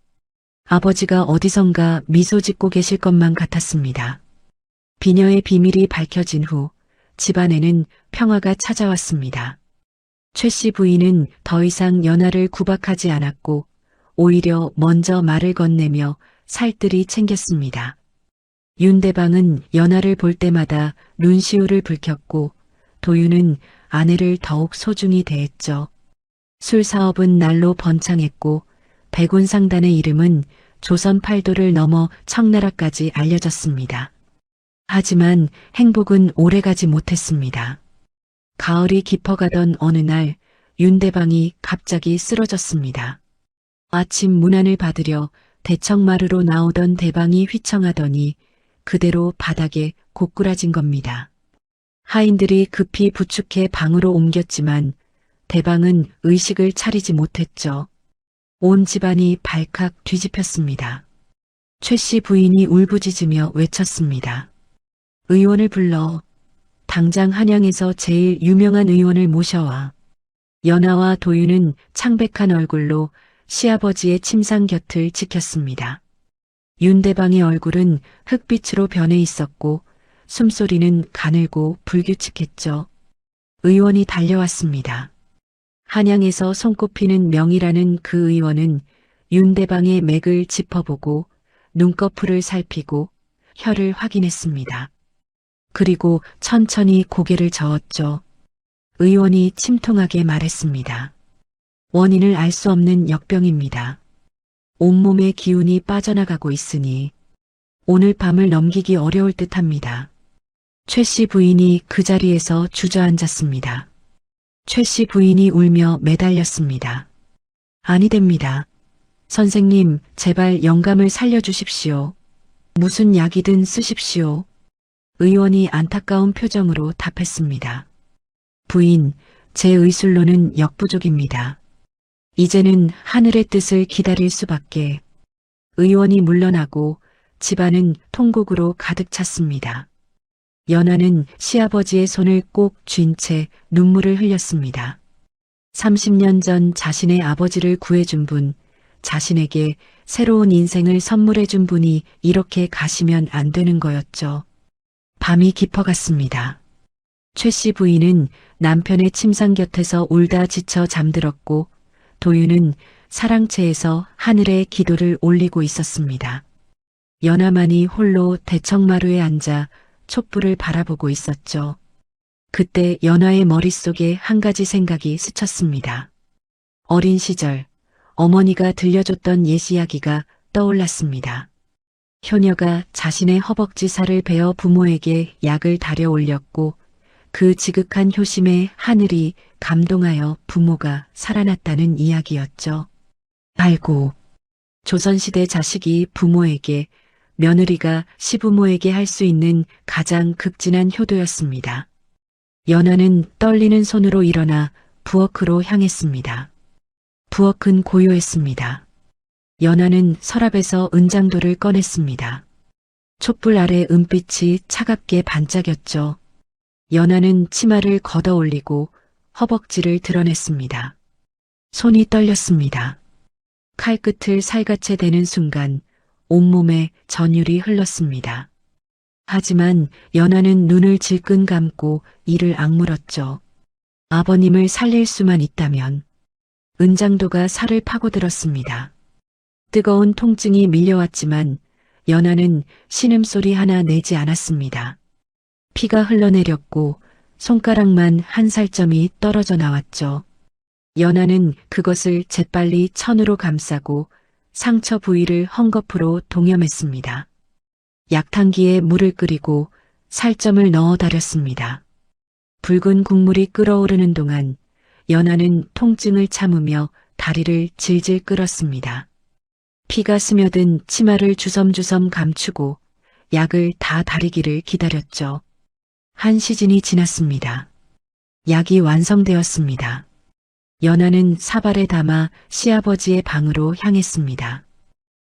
아버지가 어디선가 미소 짓고 계실 것만 같았습니다. 비녀의 비밀이 밝혀진 후 집안에는 평화가 찾아왔습니다. 최 씨 부인은 더 이상 연하를 구박하지 않았고 오히려 먼저 말을 건네며 살뜰히 챙겼습니다. 윤대방은 연하를 볼 때마다 눈시울을 붉혔고 도윤은 아내를 더욱 소중히 대했죠. 술 사업은 날로 번창했고 백운상단의 이름은 조선 팔도를 넘어 청나라까지 알려졌습니다. 하지만 행복은 오래가지 못했습니다. 가을이 깊어가던 어느 날 윤대방이 갑자기 쓰러졌습니다. 아침 문안을 받으려 대청마루로 나오던 대방이 휘청하더니 그대로 바닥에 고꾸라진 겁니다. 하인들이 급히 부축해 방으로 옮겼지만 대방은 의식을 차리지 못했죠. 온 집안이 발칵 뒤집혔습니다. 최 씨 부인이 울부짖으며 외쳤습니다. 의원을 불러 당장 한양에서 제일 유명한 의원을 모셔와. 연하와 도윤은 창백한 얼굴로 시아버지의 침상 곁을 지켰습니다. 윤대방의 얼굴은 흑빛으로 변해 있었고 숨소리는 가늘고 불규칙했죠. 의원이 달려왔습니다. 한양에서 손꼽히는 명이라는 그 의원은 윤대방의 맥을 짚어보고 눈꺼풀을 살피고 혀를 확인했습니다. 그리고 천천히 고개를 저었죠. 의원이 침통하게 말했습니다. 원인을 알 수 없는 역병입니다. 온몸의 기운이 빠져나가고 있으니 오늘 밤을 넘기기 어려울 듯합니다. 최 씨 부인이 그 자리에서 주저앉았습니다. 최 씨 부인이 울며 매달렸습니다. 아니 됩니다. 선생님, 제발 영감을 살려주십시오. 무슨 약이든 쓰십시오. 의원이 안타까운 표정으로 답했습니다. 부인, 제 의술로는 역부족입니다. 이제는 하늘의 뜻을 기다릴 수밖에. 의원이 물러나고 집안은 통곡으로 가득 찼습니다. 연하는 시아버지의 손을 꼭 쥔 채 눈물을 흘렸습니다. 30년 전 자신의 아버지를 구해준 분, 자신에게 새로운 인생을 선물해준 분이 이렇게 가시면 안 되는 거였죠. 밤이 깊어갔습니다. 최 씨 부인은 남편의 침상 곁에서 울다 지쳐 잠들었고 도윤은 사랑채에서 하늘에 기도를 올리고 있었습니다. 연하만이 홀로 대청마루에 앉아 촛불을 바라보고 있었죠. 그때 연하의 머릿속에 한 가지 생각이 스쳤습니다. 어린 시절 어머니가 들려줬던 옛 이야기가 떠올랐습니다. 효녀가 자신의 허벅지 살을 베어 부모에게 약을 다려 올렸고 그 지극한 효심에 하늘이 감동하여 부모가 살아났다는 이야기였죠. 아이고, 조선시대 자식이 부모에게, 며느리가 시부모에게 할 수 있는 가장 극진한 효도였습니다. 연하는 떨리는 손으로 일어나 부엌으로 향했습니다. 부엌은 고요했습니다. 연하는 서랍에서 은장도를 꺼냈습니다. 촛불 아래 은빛이 차갑게 반짝였죠. 연하는 치마를 걷어 올리고 허벅지를 드러냈습니다. 손이 떨렸습니다. 칼끝을 살갗에 대는 순간 온몸에 전율이 흘렀습니다. 하지만 연하는 눈을 질끈 감고 이를 악물었죠. 아버님을 살릴 수만 있다면. 은장도가 살을 파고들었습니다. 뜨거운 통증이 밀려왔지만 연하는 신음소리 하나 내지 않았습니다. 피가 흘러내렸고 손가락만 한 살점이 떨어져 나왔죠. 연하는 그것을 재빨리 천으로 감싸고 상처 부위를 헝겊으로 동여맸습니다. 약탕기에 물을 끓이고 살점을 넣어 다렸습니다. 붉은 국물이 끓어오르는 동안 연하는 통증을 참으며 다리를 질질 끌었습니다. 피가 스며든 치마를 주섬주섬 감추고 약을 다 다리기를 기다렸죠. 한 시즌이 지났습니다. 약이 완성되었습니다. 연하는 사발에 담아 시아버지의 방으로 향했습니다.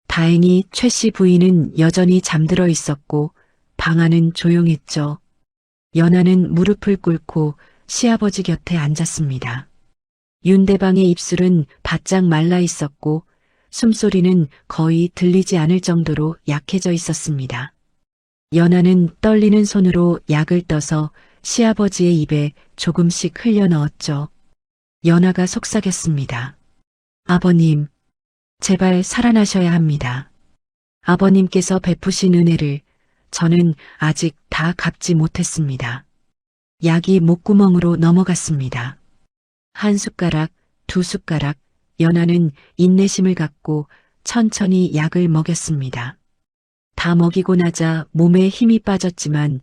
다행히 최 씨 부인은 여전히 잠들어 있었고 방 안은 조용했죠. 연하는 무릎을 꿇고 시아버지 곁에 앉았습니다. 윤대방의 입술은 바짝 말라 있었고 숨소리는 거의 들리지 않을 정도로 약해져 있었습니다. 연하는 떨리는 손으로 약을 떠서 시아버지의 입에 조금씩 흘려 넣었죠. 연하가 속삭였습니다. 아버님, 제발 살아나셔야 합니다. 아버님께서 베푸신 은혜를 저는 아직 다 갚지 못했습니다. 약이 목구멍으로 넘어갔습니다. 한 숟가락, 두 숟가락, 연하는 인내심을 갖고 천천히 약을 먹였습니다. 다 먹이고 나자 몸에 힘이 빠졌지만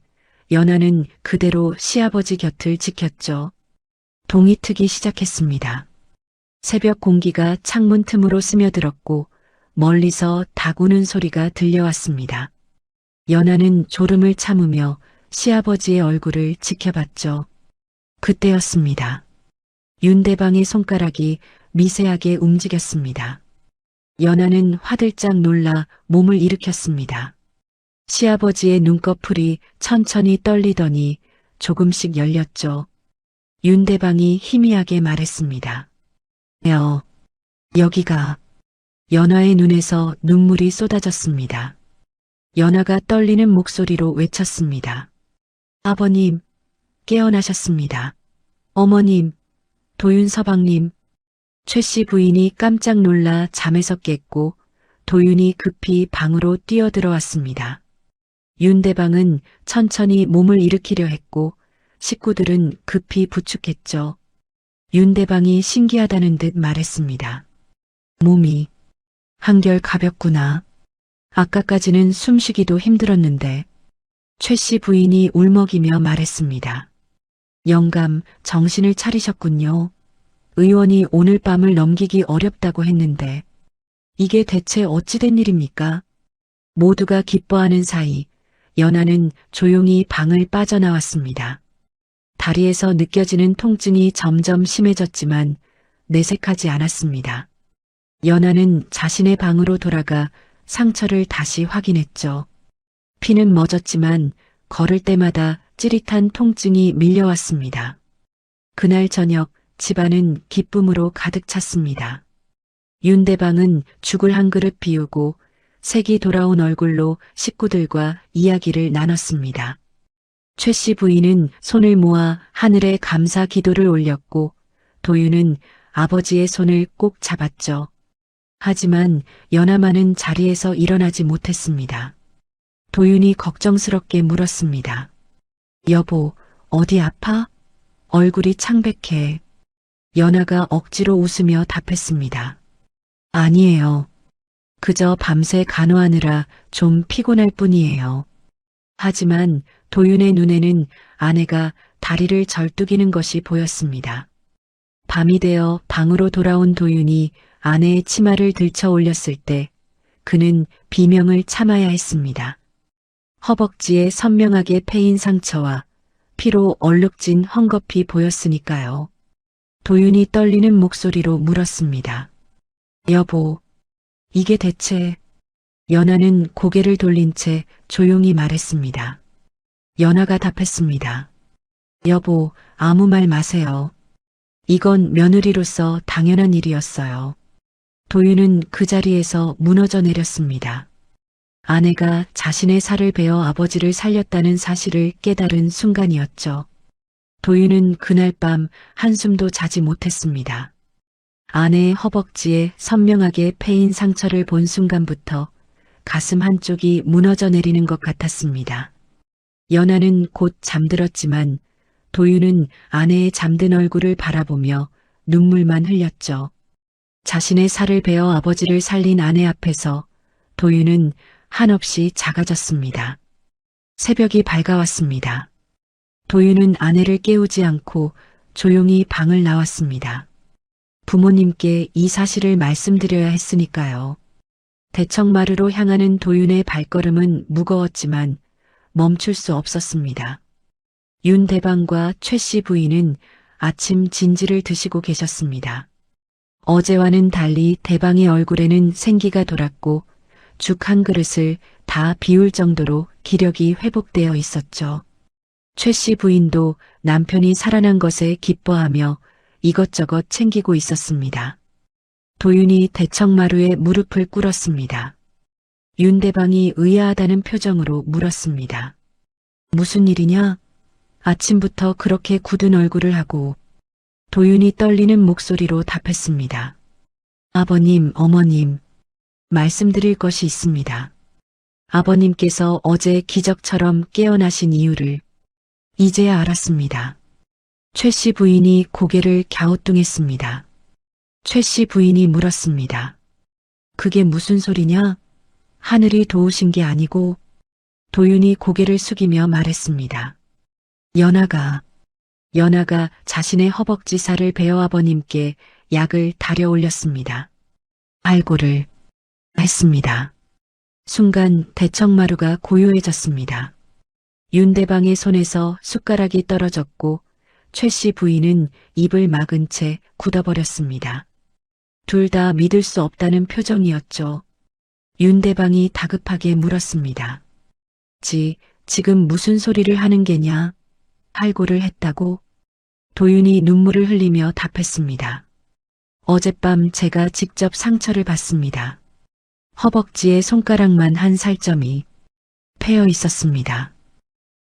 연하는 그대로 시아버지 곁을 지켰죠. 동이 트기 시작했습니다. 새벽 공기가 창문 틈으로 스며들었고 멀리서 닭 우는 소리가 들려왔습니다. 연하는 졸음을 참으며 시아버지의 얼굴을 지켜봤죠. 그때였습니다. 윤대방의 손가락이 미세하게 움직였습니다. 연하는 화들짝 놀라 몸을 일으켰습니다. 시아버지의 눈꺼풀이 천천히 떨리더니 조금씩 열렸죠. 윤대방이 희미하게 말했습니다. 여기가. 연하의 눈에서 눈물이 쏟아졌습니다. 연하가 떨리는 목소리로 외쳤습니다. 아버님, 깨어나셨습니다. 어머님, 도윤서방님. 최 씨 부인이 깜짝 놀라 잠에서 깼고 도윤이 급히 방으로 뛰어들어왔습니다. 윤대방은 천천히 몸을 일으키려 했고 식구들은 급히 부축했죠. 윤대방이 신기하다는 듯 말했습니다. 몸이 한결 가볍구나. 아까까지는 숨쉬기도 힘들었는데. 최 씨 부인이 울먹이며 말했습니다. 영감, 정신을 차리셨군요. 의원이 오늘 밤을 넘기기 어렵다고 했는데 이게 대체 어찌된 일입니까? 모두가 기뻐하는 사이 연하는 조용히 방을 빠져나왔습니다. 다리에서 느껴지는 통증이 점점 심해졌지만 내색하지 않았습니다. 연하는 자신의 방으로 돌아가 상처를 다시 확인했죠. 피는 멎었지만 걸을 때마다 찌릿한 통증이 밀려왔습니다. 그날 저녁 집안은 기쁨으로 가득 찼습니다. 윤대방은 죽을 한 그릇 비우고 색이 돌아온 얼굴로 식구들과 이야기를 나눴습니다. 최 씨 부인은 손을 모아 하늘에 감사 기도를 올렸고 도윤은 아버지의 손을 꼭 잡았죠. 하지만 연하만은 자리에서 일어나지 못했습니다. 도윤이 걱정스럽게 물었습니다. 여보, 어디 아파? 얼굴이 창백해. 연하가 억지로 웃으며 답했습니다. 아니에요. 그저 밤새 간호하느라 좀 피곤할 뿐이에요. 하지만 도윤의 눈에는 아내가 다리를 절뚝이는 것이 보였습니다. 밤이 되어 방으로 돌아온 도윤이 아내의 치마를 들쳐 올렸을 때 그는 비명을 참아야 했습니다. 허벅지에 선명하게 패인 상처와 피로 얼룩진 헝겊이 보였으니까요. 도윤이 떨리는 목소리로 물었습니다. 여보, 이게 대체... 연하는 고개를 돌린 채 조용히 말했습니다. 연하가 답했습니다. 여보, 아무 말 마세요. 이건 며느리로서 당연한 일이었어요. 도윤은 그 자리에서 무너져 내렸습니다. 아내가 자신의 살을 베어 아버지를 살렸다는 사실을 깨달은 순간이었죠. 도윤은 그날 밤 한숨도 자지 못했습니다. 아내의 허벅지에 선명하게 패인 상처를 본 순간부터 가슴 한쪽이 무너져 내리는 것 같았습니다. 연하는 곧 잠들었지만 도윤은 아내의 잠든 얼굴을 바라보며 눈물만 흘렸죠. 자신의 살을 베어 아버지를 살린 아내 앞에서 도윤은 한없이 작아졌습니다. 새벽이 밝아왔습니다. 도윤은 아내를 깨우지 않고 조용히 방을 나왔습니다. 부모님께 이 사실을 말씀드려야 했으니까요. 대청마루로 향하는 도윤의 발걸음은 무거웠지만 멈출 수 없었습니다. 윤대방과 최 씨 부인은 아침 진지를 드시고 계셨습니다. 어제와는 달리 대방의 얼굴에는 생기가 돌았고 죽 한 그릇을 다 비울 정도로 기력이 회복되어 있었죠. 최 씨 부인도 남편이 살아난 것에 기뻐하며 이것저것 챙기고 있었습니다. 도윤이 대청마루에 무릎을 꿇었습니다. 윤대방이 의아하다는 표정으로 물었습니다. 무슨 일이냐? 아침부터 그렇게 굳은 얼굴을 하고. 도윤이 떨리는 목소리로 답했습니다. 아버님, 어머님, 말씀드릴 것이 있습니다. 아버님께서 어제 기적처럼 깨어나신 이유를 이제야 알았습니다. 최 씨 부인이 고개를 갸우뚱했습니다. 최 씨 부인이 물었습니다. 그게 무슨 소리냐? 하늘이 도우신 게 아니고. 도윤이 고개를 숙이며 말했습니다. 연하가 자신의 허벅지 살을 베어 아버님께 약을 다려 올렸습니다. 알고를 했습니다. 순간 대청마루가 고요해졌습니다. 윤대방의 손에서 숟가락이 떨어졌고 최 씨 부인은 입을 막은 채 굳어버렸습니다. 둘 다 믿을 수 없다는 표정이었죠. 윤대방이 다급하게 물었습니다. 지금 무슨 소리를 하는 게냐? 할고를 했다고? 도윤이 눈물을 흘리며 답했습니다. 어젯밤 제가 직접 상처를 받습니다. 허벅지에 손가락만 한 살점이 패여 있었습니다.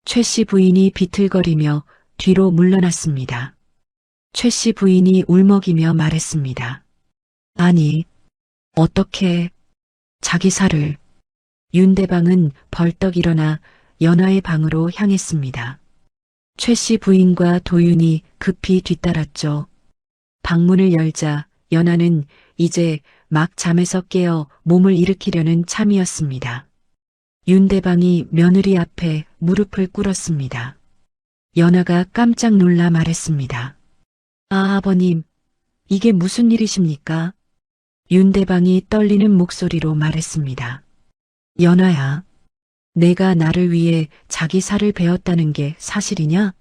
최 씨 부인이 비틀거리며 뒤로 물러났습니다. 최 씨 부인이 울먹이며 말했습니다. 아니, 어떻게 자기 살을. 윤대방은 벌떡 일어나 연하의 방으로 향했습니다. 최 씨 부인과 도윤이 급히 뒤따랐죠. 방문을 열자 연하는 이제 막 잠에서 깨어 몸을 일으키려는 참이었습니다. 윤대방이 며느리 앞에 무릎을 꿇었습니다. 연하가 깜짝 놀라 말했습니다. 아버님, 이게 무슨 일이십니까? 윤대방이 떨리는 목소리로 말했습니다. 연하야, 내가 나를 위해 자기 살을 베었다는 게 사실이냐?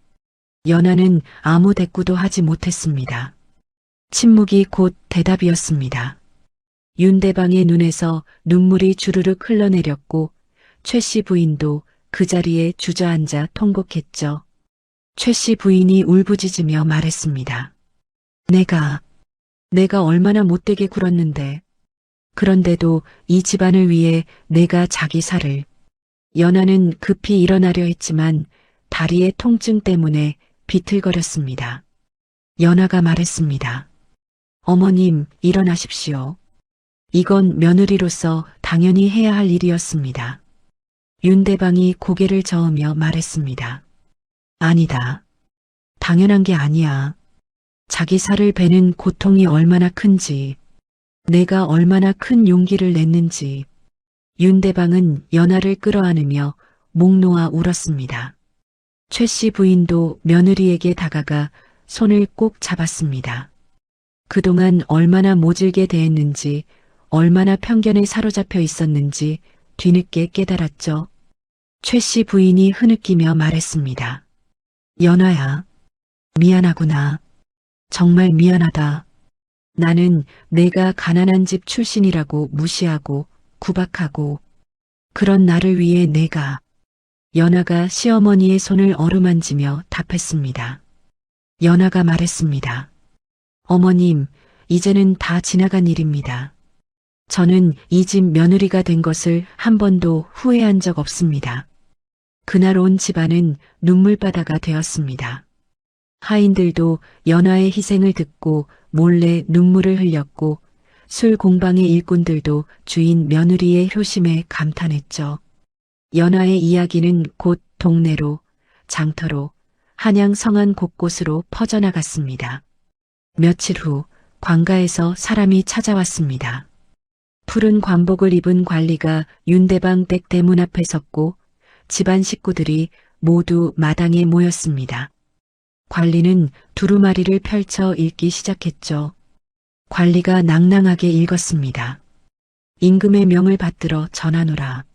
연하는 아무 대꾸도 하지 못했습니다. 침묵이 곧 대답이었습니다. 윤대방의 눈에서 눈물이 주르륵 흘러내렸고 최 씨 부인도 그 자리에 주저앉아 통곡했죠. 최 씨 부인이 울부짖으며 말했습니다. 내가 얼마나 못되게 굴었는데. 그런데도 이 집안을 위해 내가 자기 살을. 연하는 급히 일어나려 했지만 다리의 통증 때문에 비틀거렸습니다. 연하가 말했습니다. 어머님, 일어나십시오. 이건 며느리로서 당연히 해야 할 일이었습니다. 윤대방이 고개를 저으며 말했습니다. 아니다. 당연한 게 아니야. 자기 살을 베는 고통이 얼마나 큰지, 내가 얼마나 큰 용기를 냈는지. 윤대방은 연하를 끌어안으며 목 놓아 울었습니다. 최 씨 부인도 며느리에게 다가가 손을 꼭 잡았습니다. 그동안 얼마나 모질게 대했는지, 얼마나 편견에 사로잡혀 있었는지 뒤늦게 깨달았죠. 최 씨 부인이 흐느끼며 말했습니다. 연하야, 미안하구나. 정말 미안하다. 나는 내가 가난한 집 출신이라고 무시하고 구박하고 그런 나를 위해 내가. 연하가 시어머니의 손을 어루만지며 답했습니다. 연하가 말했습니다. 어머님, 이제는 다 지나간 일입니다. 저는 이 집 며느리가 된 것을 한 번도 후회한 적 없습니다. 그날 온 집안은 눈물바다가 되었습니다. 하인들도 연하의 희생을 듣고 몰래 눈물을 흘렸고 술 공방의 일꾼들도 주인 며느리의 효심에 감탄했죠. 연하의 이야기는 곧 동네로, 장터로, 한양 성안 곳곳으로 퍼져나갔습니다. 며칠 후 관가에서 사람이 찾아왔습니다. 푸른 관복을 입은 관리가 윤대방 댁대문 앞에 섰고 집안 식구들이 모두 마당에 모였습니다. 관리는 두루마리를 펼쳐 읽기 시작했죠. 관리가 낭낭하게 읽었습니다. 임금의 명을 받들어 전하노라.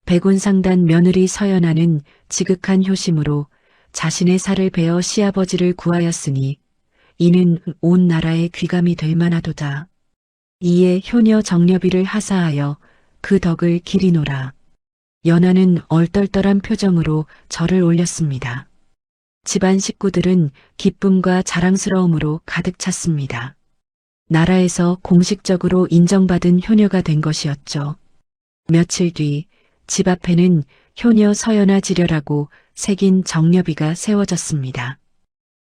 백운상단 며느리 서연아는 지극한 효심으로 자신의 살을 베어 시아버지를 구하였으니 이는 온 나라의 귀감이 될 만하도다. 이에 효녀 정려비를 하사하여 그 덕을 기리노라. 연하는 얼떨떨한 표정으로 절을 올렸습니다. 집안 식구들은 기쁨과 자랑스러움으로 가득 찼습니다. 나라에서 공식적으로 인정받은 효녀가 된 것이었죠. 며칠 뒤 집 앞에는 효녀 서연아 지려라고 새긴 정려비가 세워졌습니다.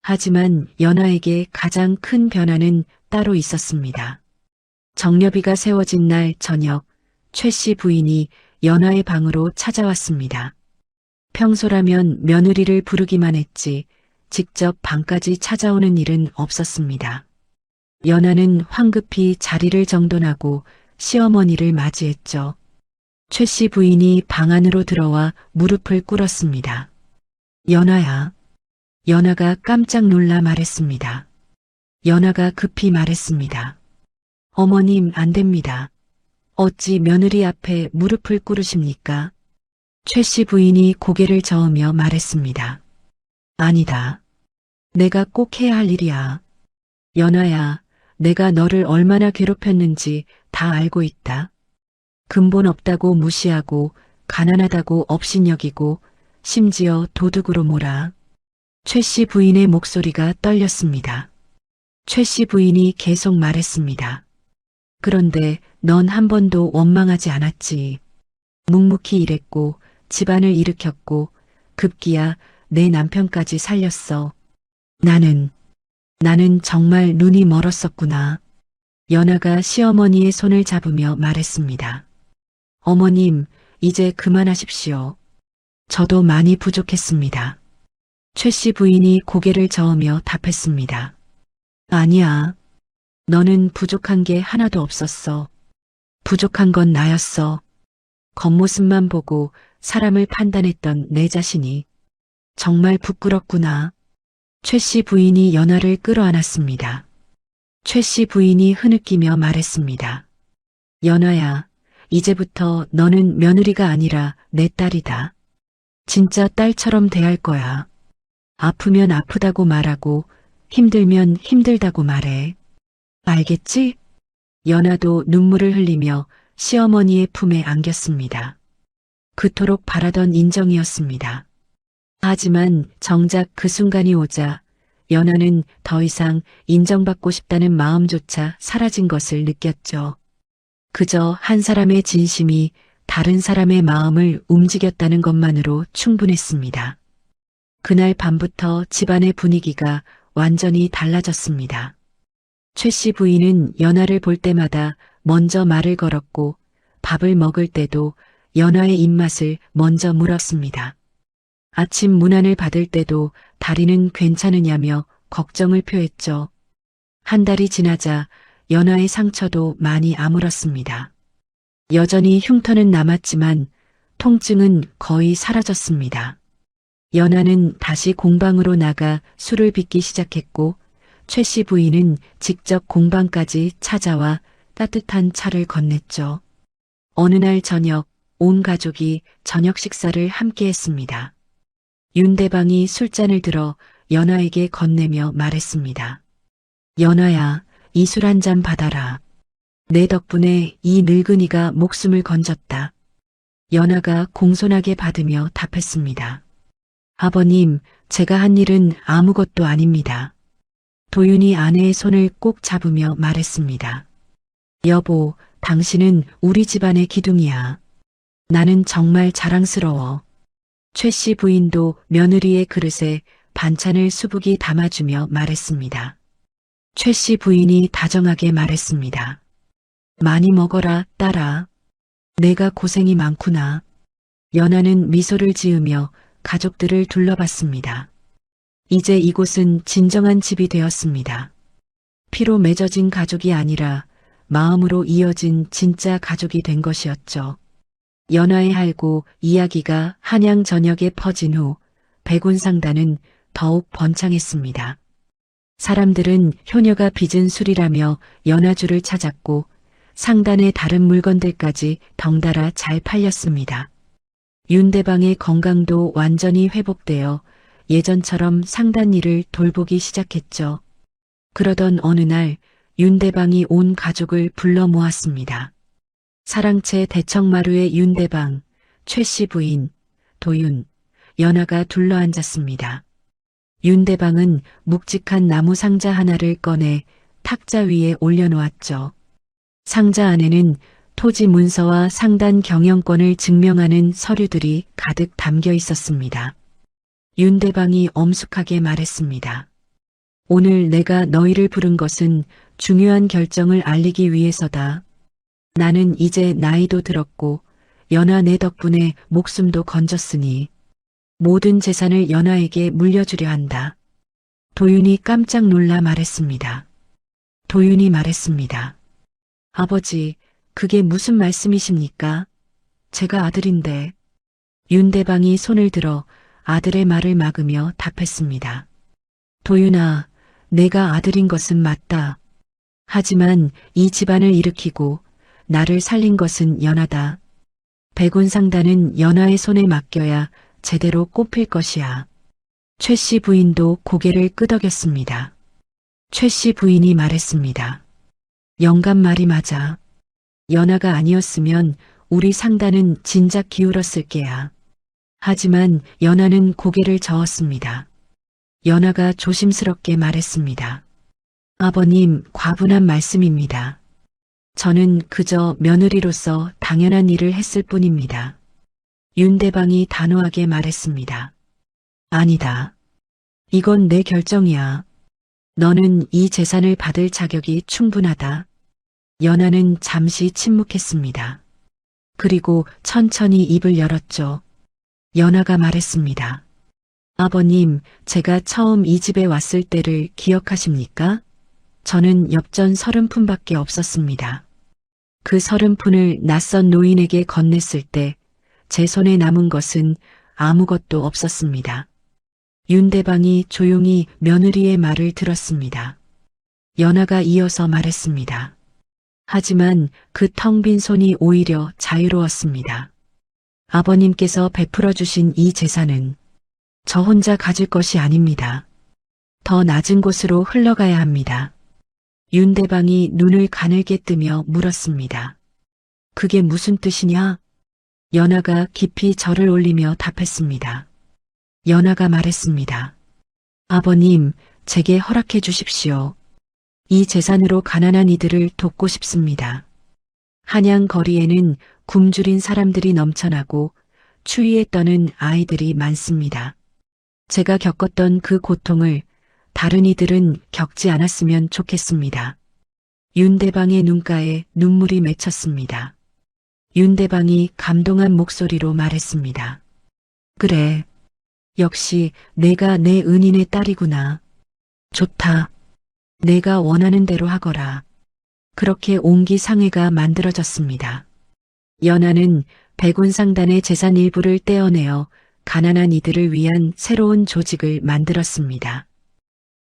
하지만 연하에게 가장 큰 변화는 따로 있었습니다. 정려비가 세워진 날 저녁 최 씨 부인이 연하의 방으로 찾아왔습니다. 평소라면 며느리를 부르기만 했지 직접 방까지 찾아오는 일은 없었습니다. 연하는 황급히 자리를 정돈하고 시어머니를 맞이했죠. 최 씨 부인이 방 안으로 들어와 무릎을 꿇었습니다. 연하야. 연하가 깜짝 놀라 말했습니다. 연하가 급히 말했습니다. 어머님, 안 됩니다. 어찌 며느리 앞에 무릎을 꿇으십니까? 최 씨 부인이 고개를 저으며 말했습니다. 아니다. 내가 꼭 해야 할 일이야. 연아야, 내가 너를 얼마나 괴롭혔는지 다 알고 있다. 근본 없다고 무시하고 가난하다고 업신여기고 심지어 도둑으로 몰아. 최 씨 부인의 목소리가 떨렸습니다. 최 씨 부인이 계속 말했습니다. 그런데 넌 한 번도 원망하지 않았지. 묵묵히 일했고 집안을 일으켰고 급기야 내 남편까지 살렸어. 나는 정말 눈이 멀었었구나. 연아가 시어머니의 손을 잡으며 말했습니다. 어머님, 이제 그만하십시오. 저도 많이 부족했습니다. 최 씨 부인이 고개를 저으며 답했습니다. 아니야. 너는 부족한 게 하나도 없었어. 부족한 건 나였어. 겉모습만 보고 사람을 판단했던 내 자신이. 정말 부끄럽구나. 최 씨 부인이 연아를 끌어안았습니다. 최 씨 부인이 흐느끼며 말했습니다. 연아야, 이제부터 너는 며느리가 아니라 내 딸이다. 진짜 딸처럼 대할 거야. 아프면 아프다고 말하고 힘들면 힘들다고 말해. 알겠지? 연아도 눈물을 흘리며 시어머니의 품에 안겼습니다. 그토록 바라던 인정이었습니다. 하지만 정작 그 순간이 오자 연아는 더 이상 인정받고 싶다는 마음조차 사라진 것을 느꼈죠. 그저 한 사람의 진심이 다른 사람의 마음을 움직였다는 것만으로 충분했습니다. 그날 밤부터 집안의 분위기가 완전히 달라졌습니다. 최 씨 부인은 연아를 볼 때마다 먼저 말을 걸었고 밥을 먹을 때도 연아의 입맛을 먼저 물었습니다. 아침 문안을 받을 때도 다리는 괜찮으냐며 걱정을 표했죠. 한 달이 지나자 연아의 상처도 많이 아물었습니다. 여전히 흉터는 남았지만 통증은 거의 사라졌습니다. 연아는 다시 공방으로 나가 술을 빚기 시작했고 최 씨 부인은 직접 공방까지 찾아와 따뜻한 차를 건넸죠. 어느 날 저녁 온 가족이 저녁 식사를 함께 했습니다. 윤대방이 술잔을 들어 연아에게 건네며 말했습니다. 연아야, 이 술 한 잔 받아라. 내 덕분에 이 늙은이가 목숨을 건졌다. 연아가 공손하게 받으며 답했습니다. 아버님, 제가 한 일은 아무것도 아닙니다. 도윤이 아내의 손을 꼭 잡으며 말했습니다. 여보, 당신은 우리 집안의 기둥이야. 나는 정말 자랑스러워. 최 씨 부인도 며느리의 그릇에 반찬을 수북이 담아주며 말했습니다. 최 씨 부인이 다정하게 말했습니다. 많이 먹어라, 딸아. 내가 고생이 많구나. 연아는 미소를 지으며 가족들을 둘러봤습니다. 이제 이곳은 진정한 집이 되었습니다. 피로 맺어진 가족이 아니라 마음으로 이어진 진짜 가족이 된 것이었죠. 연아의 할구 이야기가 한양 전역에 퍼진 후 백운상단은 더욱 번창했습니다. 사람들은 효녀가 빚은 술이라며 연아주를 찾았고 상단의 다른 물건들까지 덩달아 잘 팔렸습니다. 윤대방의 건강도 완전히 회복되어 예전처럼 상단 일을 돌보기 시작했죠. 그러던 어느 날 윤대방이 온 가족을 불러 모았습니다. 사랑채 대청마루의 윤대방, 최 씨 부인, 도윤, 연아가 둘러앉았습니다. 윤대방은 묵직한 나무 상자 하나를 꺼내 탁자 위에 올려놓았죠. 상자 안에는 토지 문서와 상단 경영권을 증명하는 서류들이 가득 담겨 있었습니다. 윤대방이 엄숙하게 말했습니다. 오늘 내가 너희를 부른 것은 중요한 결정을 알리기 위해서다. 나는 이제 나이도 들었고 연아 내 덕분에 목숨도 건졌으니 모든 재산을 연아에게 물려주려 한다. 도윤이 깜짝 놀라 말했습니다. 도윤이 말했습니다. 아버지, 그게 무슨 말씀이십니까? 제가 아들인데. 윤대방이 손을 들어 아들의 말을 막으며 답했습니다. 도윤아, 내가 아들인 것은 맞다. 하지만 이 집안을 일으키고 나를 살린 것은 연하다. 백운상단은 연하의 손에 맡겨야 제대로 꼽힐 것이야. 최 씨 부인도 고개를 끄덕였습니다. 최 씨 부인이 말했습니다. 영감 말이 맞아. 연하가 아니었으면 우리 상단은 진작 기울었을 게야. 하지만 연하는 고개를 저었습니다. 연하가 조심스럽게 말했습니다. 아버님, 과분한 말씀입니다. 저는 그저 며느리로서 당연한 일을 했을 뿐입니다. 윤대방이 단호하게 말했습니다. 아니다. 이건 내 결정이야. 너는 이 재산을 받을 자격이 충분하다. 연하는 잠시 침묵했습니다. 그리고 천천히 입을 열었죠. 연하가 말했습니다. 아버님, 제가 처음 이 집에 왔을 때를 기억하십니까? 저는 엽전 30푼밖에 없었습니다. 그 30푼을 낯선 노인에게 건넸을 때 제 손에 남은 것은 아무것도 없었습니다. 윤대방이 조용히 며느리의 말을 들었습니다. 연하가 이어서 말했습니다. 하지만 그 텅 빈 손이 오히려 자유로웠습니다. 아버님께서 베풀어 주신 이 재산은 저 혼자 가질 것이 아닙니다. 더 낮은 곳으로 흘러가야 합니다. 윤대방이 눈을 가늘게 뜨며 물었습니다. 그게 무슨 뜻이냐? 연하가 깊이 절을 올리며 답했습니다. 연하가 말했습니다. 아버님, 제게 허락해 주십시오. 이 재산으로 가난한 이들을 돕고 싶습니다. 한양 거리에는 굶주린 사람들이 넘쳐나고 추위에 떠는 아이들이 많습니다. 제가 겪었던 그 고통을 다른 이들은 겪지 않았으면 좋겠습니다. 윤대방의 눈가에 눈물이 맺혔습니다. 윤대방이 감동한 목소리로 말했습니다. 그래. 역시 내가 내 은인의 딸이구나. 좋다. 내가 원하는 대로 하거라. 그렇게 옹기상회가 만들어졌습니다. 연하는 백운상단의 재산 일부를 떼어내어 가난한 이들을 위한 새로운 조직을 만들었습니다.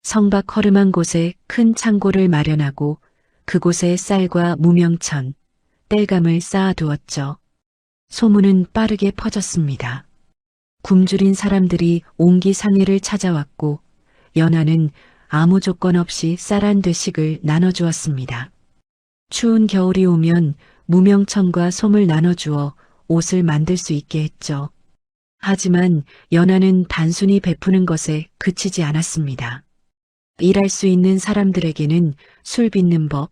성박 허름한 곳에 큰 창고를 마련하고 그곳에 쌀과 무명천, 땔감을 쌓아두었죠. 소문은 빠르게 퍼졌습니다. 굶주린 사람들이 옹기상회를 찾아왔고 연하는 아무 조건 없이 쌀 한 되씩을 나눠주었습니다. 추운 겨울이 오면 무명천과 솜을 나눠주어 옷을 만들 수 있게 했죠. 하지만 연하는 단순히 베푸는 것에 그치지 않았습니다. 일할 수 있는 사람들에게는 술 빚는 법,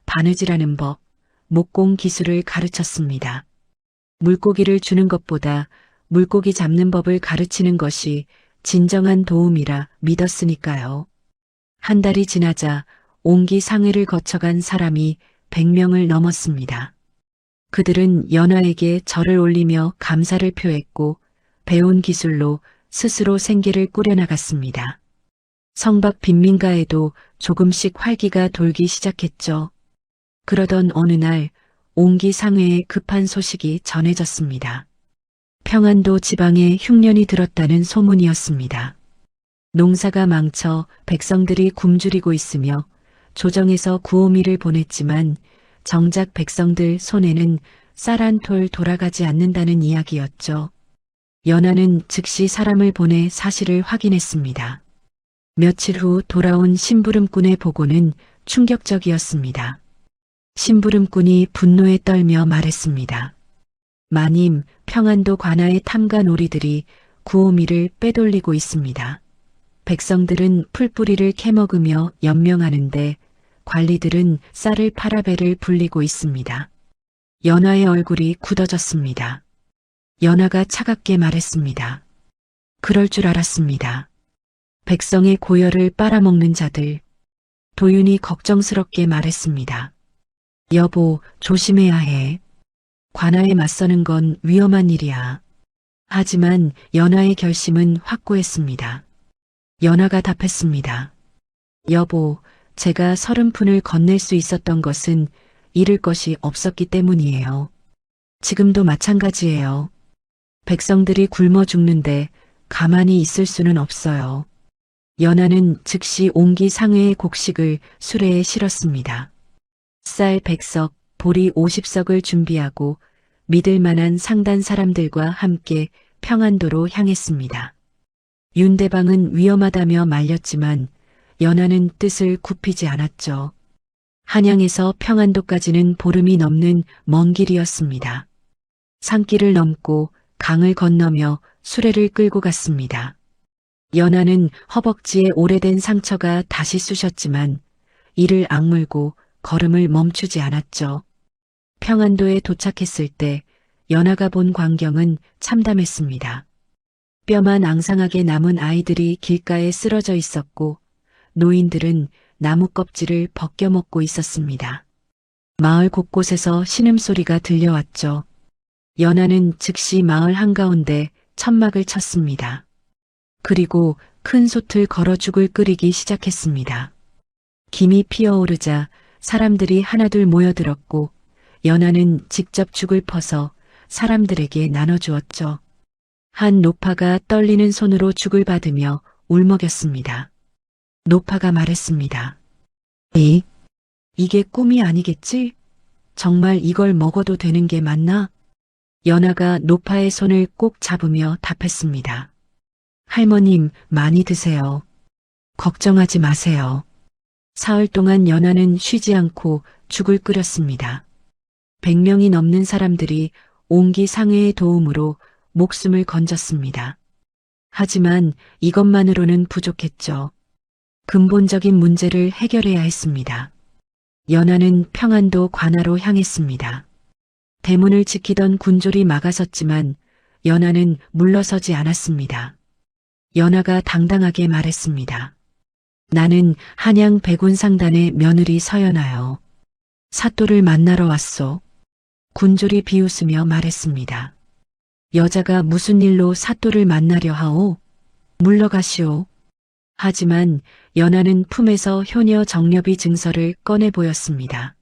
바느질하는 법, 목공 기술을 가르쳤습니다. 물고기를 주는 것보다 물고기 잡는 법을 가르치는 것이 진정한 도움이라 믿었으니까요. 한 달이 지나자 옹기상회를 거쳐간 사람이 100명을 넘었습니다. 그들은 연하에게 절을 올리며 감사를 표했고 배운 기술로 스스로 생계를 꾸려나갔습니다. 성박 빈민가에도 조금씩 활기가 돌기 시작했죠. 그러던 어느 날 옹기상회에 급한 소식이 전해졌습니다. 평안도 지방에 흉년이 들었다는 소문이었습니다. 농사가 망쳐 백성들이 굶주리고 있으며 조정에서 구호미를 보냈지만 정작 백성들 손에는 쌀 한 톨 돌아가지 않는다는 이야기였죠. 연하는 즉시 사람을 보내 사실을 확인했습니다. 며칠 후 돌아온 심부름꾼의 보고는 충격적이었습니다. 심부름꾼이 분노에 떨며 말했습니다. 마님, 평안도 관아의 탐관 오리들이 구호미를 빼돌리고 있습니다. 백성들은 풀뿌리를 캐먹으며 연명하는데 관리들은 쌀을 팔아 배를 불리고 있습니다. 연하의 얼굴이 굳어졌습니다. 연하가 차갑게 말했습니다. 그럴 줄 알았습니다. 백성의 고열을 빨아먹는 자들. 도윤이 걱정스럽게 말했습니다. 여보, 조심해야 해. 관아에 맞서는 건 위험한 일이야. 하지만 연하의 결심은 확고했습니다. 연하가 답했습니다. 여보, 제가 30푼을 건넬 수 있었던 것은 잃을 것이 없었기 때문이에요. 지금도 마찬가지예요. 백성들이 굶어 죽는데 가만히 있을 수는 없어요. 연하는 즉시 옹기상회의 곡식을 수레에 실었습니다. 쌀 100석, 보리 50석을 준비하고 믿을 만한 상단 사람들과 함께 평안도로 향했습니다. 윤대방은 위험하다며 말렸지만 연하는 뜻을 굽히지 않았죠. 한양에서 평안도까지는 보름이 넘는 먼 길이었습니다. 산길을 넘고 강을 건너며 수레를 끌고 갔습니다. 연하는 허벅지에 오래된 상처가 다시 쑤셨지만 이를 악물고 걸음을 멈추지 않았죠. 평안도에 도착했을 때 연하가 본 광경은 참담했습니다. 뼈만 앙상하게 남은 아이들이 길가에 쓰러져 있었고 노인들은 나무 껍질을 벗겨 먹고 있었습니다. 마을 곳곳에서 신음소리가 들려왔죠. 연하는 즉시 마을 한가운데 천막을 쳤습니다. 그리고 큰 솥을 걸어 죽을 끓이기 시작했습니다. 김이 피어오르자 사람들이 하나둘 모여들었고 연하는 직접 죽을 퍼서 사람들에게 나눠주었죠. 한 노파가 떨리는 손으로 죽을 받으며 울먹였습니다. 노파가 말했습니다. 이게 꿈이 아니겠지? 정말 이걸 먹어도 되는 게 맞나? 연하가 노파의 손을 꼭 잡으며 답했습니다. 할머님, 많이 드세요. 걱정하지 마세요. 사흘 동안 연하는 쉬지 않고 죽을 끓였습니다. 100명이 넘는 사람들이 옹기 상회의 도움으로 목숨을 건졌습니다. 하지만 이것만으로는 부족했죠. 근본적인 문제를 해결해야 했습니다. 연하는 평안도 관하로 향했습니다. 대문을 지키던 군졸이 막아섰지만 연하는 물러서지 않았습니다. 연하가 당당하게 말했습니다. 나는 한양 백운상단의 며느리 서연하여 사또를 만나러 왔소. 군졸이 비웃으며 말했습니다. 여자가 무슨 일로 사또를 만나려 하오? 물러가시오. 하지만 연하는 품에서 효녀 정려비 증서를 꺼내 보였습니다.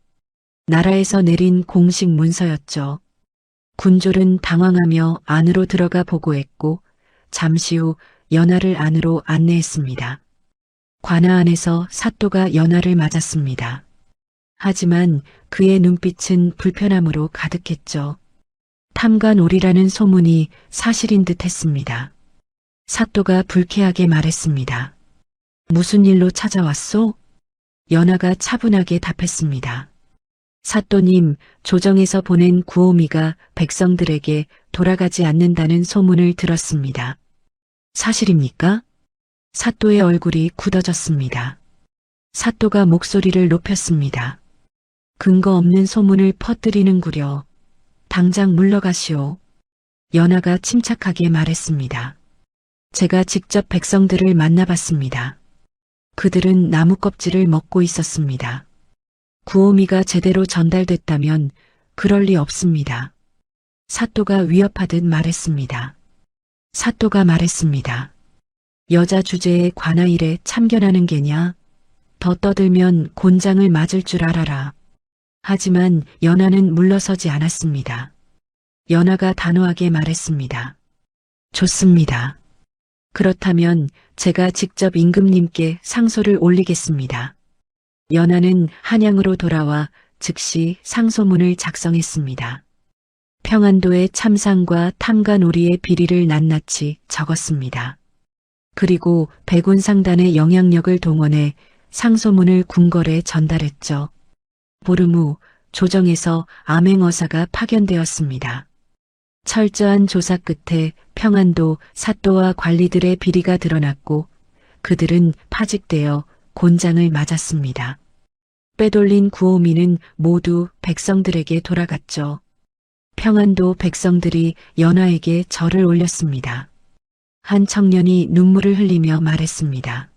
나라에서 내린 공식 문서였죠. 군졸은 당황하며 안으로 들어가 보고했고 잠시 후 연하를 안으로 안내했습니다. 관아 안에서 사또가 연하를 맞았습니다. 하지만 그의 눈빛은 불편함으로 가득했죠. 탐관오리라는 소문이 사실인 듯 했습니다. 사또가 불쾌하게 말했습니다. 무슨 일로 찾아왔소? 연하가 차분하게 답했습니다. 사또님, 조정에서 보낸 구호미가 백성들에게 돌아가지 않는다는 소문을 들었습니다. 사실입니까? 사또의 얼굴이 굳어졌습니다. 사또가 목소리를 높였습니다. 근거 없는 소문을 퍼뜨리는구려. 당장 물러가시오. 연하가 침착하게 말했습니다. 제가 직접 백성들을 만나봤습니다. 그들은 나무 껍질을 먹고 있었습니다. 구호미가 제대로 전달됐다면 그럴 리 없습니다. 사또가 위협하듯 말했습니다. 사또가 말했습니다. 여자 주제에 관아 일에 참견하는 게냐? 더 떠들면 곤장을 맞을 줄 알아라. 하지만 연하는 물러서지 않았습니다. 연하가 단호하게 말했습니다. 좋습니다. 그렇다면 제가 직접 임금님께 상소를 올리겠습니다. 연하는 한양으로 돌아와 즉시 상소문을 작성했습니다. 평안도의 참상과 탐관오리의 비리를 낱낱이 적었습니다. 그리고 백운상단의 영향력을 동원해 상소문을 궁궐에 전달했죠. 보름 후 조정에서 암행어사가 파견되었습니다. 철저한 조사 끝에 평안도 사또와 관리들의 비리가 드러났고 그들은 파직되어 곤장을 맞았습니다. 빼돌린 구호미는 모두 백성들에게 돌아갔죠. 평안도 백성들이 연하에게 절을 올렸습니다. 한 청년이 눈물을 흘리며 말했습니다.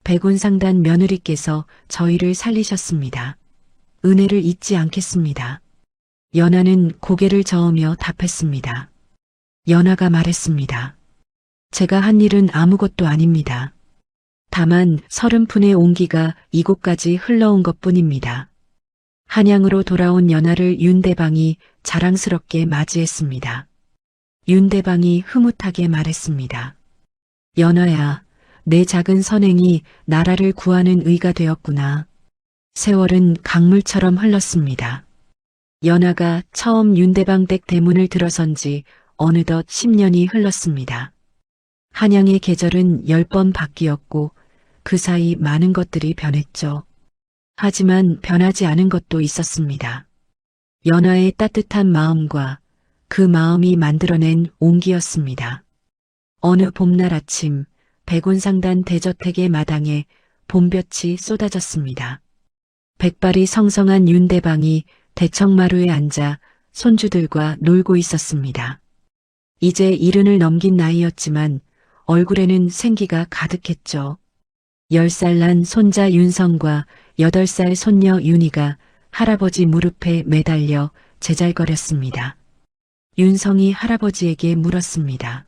백운상단 며느리께서 저희를 살리셨습니다. 은혜를 잊지 않겠습니다. 연하는 고개를 저으며 답했습니다. 연하가 말했습니다. 제가 한 일은 아무것도 아닙니다. 다만 30푼의 온기가 이곳까지 흘러온 것뿐입니다. 한양으로 돌아온 연하를 윤대방이 자랑스럽게 맞이했습니다. 윤대방이 흐뭇하게 말했습니다. 연하야, 내 작은 선행이 나라를 구하는 의가 되었구나. 세월은 강물처럼 흘렀습니다. 연아가 처음 윤대방 댁 대문을 들어선 지 어느덧 10년이 흘렀습니다. 한양의 계절은 10번 바뀌었고 그 사이 많은 것들이 변했죠. 하지만 변하지 않은 것도 있었습니다. 연아의 따뜻한 마음과 그 마음이 만들어낸 온기였습니다. 어느 봄날 아침 백운상단 대저택의 마당에 봄볕이 쏟아졌습니다. 백발이 성성한 윤대방이 대청마루에 앉아 손주들과 놀고 있었습니다. 이제 70을 넘긴 나이였지만 얼굴에는 생기가 가득했죠. 10살 난 손자 윤성과 8살 손녀 윤희가 할아버지 무릎에 매달려 제잘거렸습니다. 윤성이 할아버지에게 물었습니다.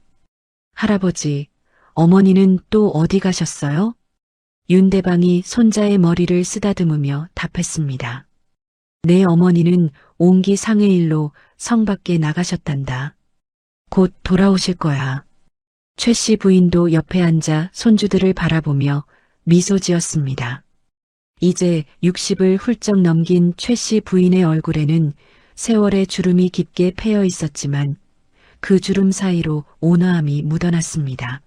할아버지, 어머니는 또 어디 가셨어요? 윤대방이 손자의 머리를 쓰다듬으며 답했습니다. 내 어머니는 옹기 상해일로 성 밖에 나가셨단다. 곧 돌아오실 거야. 최 씨 부인도 옆에 앉아 손주들을 바라보며 미소 지었습니다. 이제 60을 훌쩍 넘긴 최 씨 부인의 얼굴에는 세월의 주름이 깊게 패여 있었지만 그 주름 사이로 온화함이 묻어났습니다.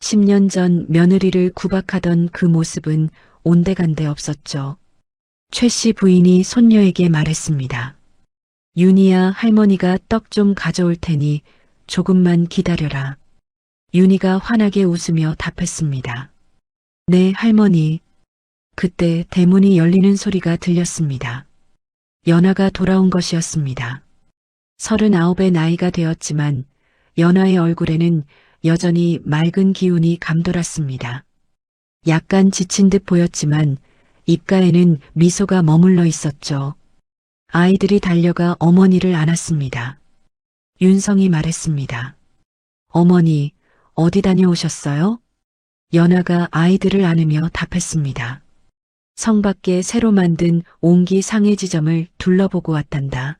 10년 전 며느리를 구박하던 그 모습은 온데간데 없었죠. 최 씨 부인이 손녀에게 말했습니다. 윤희야, 할머니가 떡 좀 가져올 테니 조금만 기다려라. 윤희가 환하게 웃으며 답했습니다. 네, 할머니. 그때 대문이 열리는 소리가 들렸습니다. 연아가 돌아온 것이었습니다. 39의 나이가 되었지만 연아의 얼굴에는 여전히 맑은 기운이 감돌았습니다. 약간 지친 듯 보였지만 입가에는 미소가 머물러 있었죠. 아이들이 달려가 어머니를 안았습니다. 윤성이 말했습니다. 어머니, 어디 다녀오셨어요? 연아가 아이들을 안으며 답했습니다. 성 밖에 새로 만든 옹기 상해지점을 둘러보고 왔단다.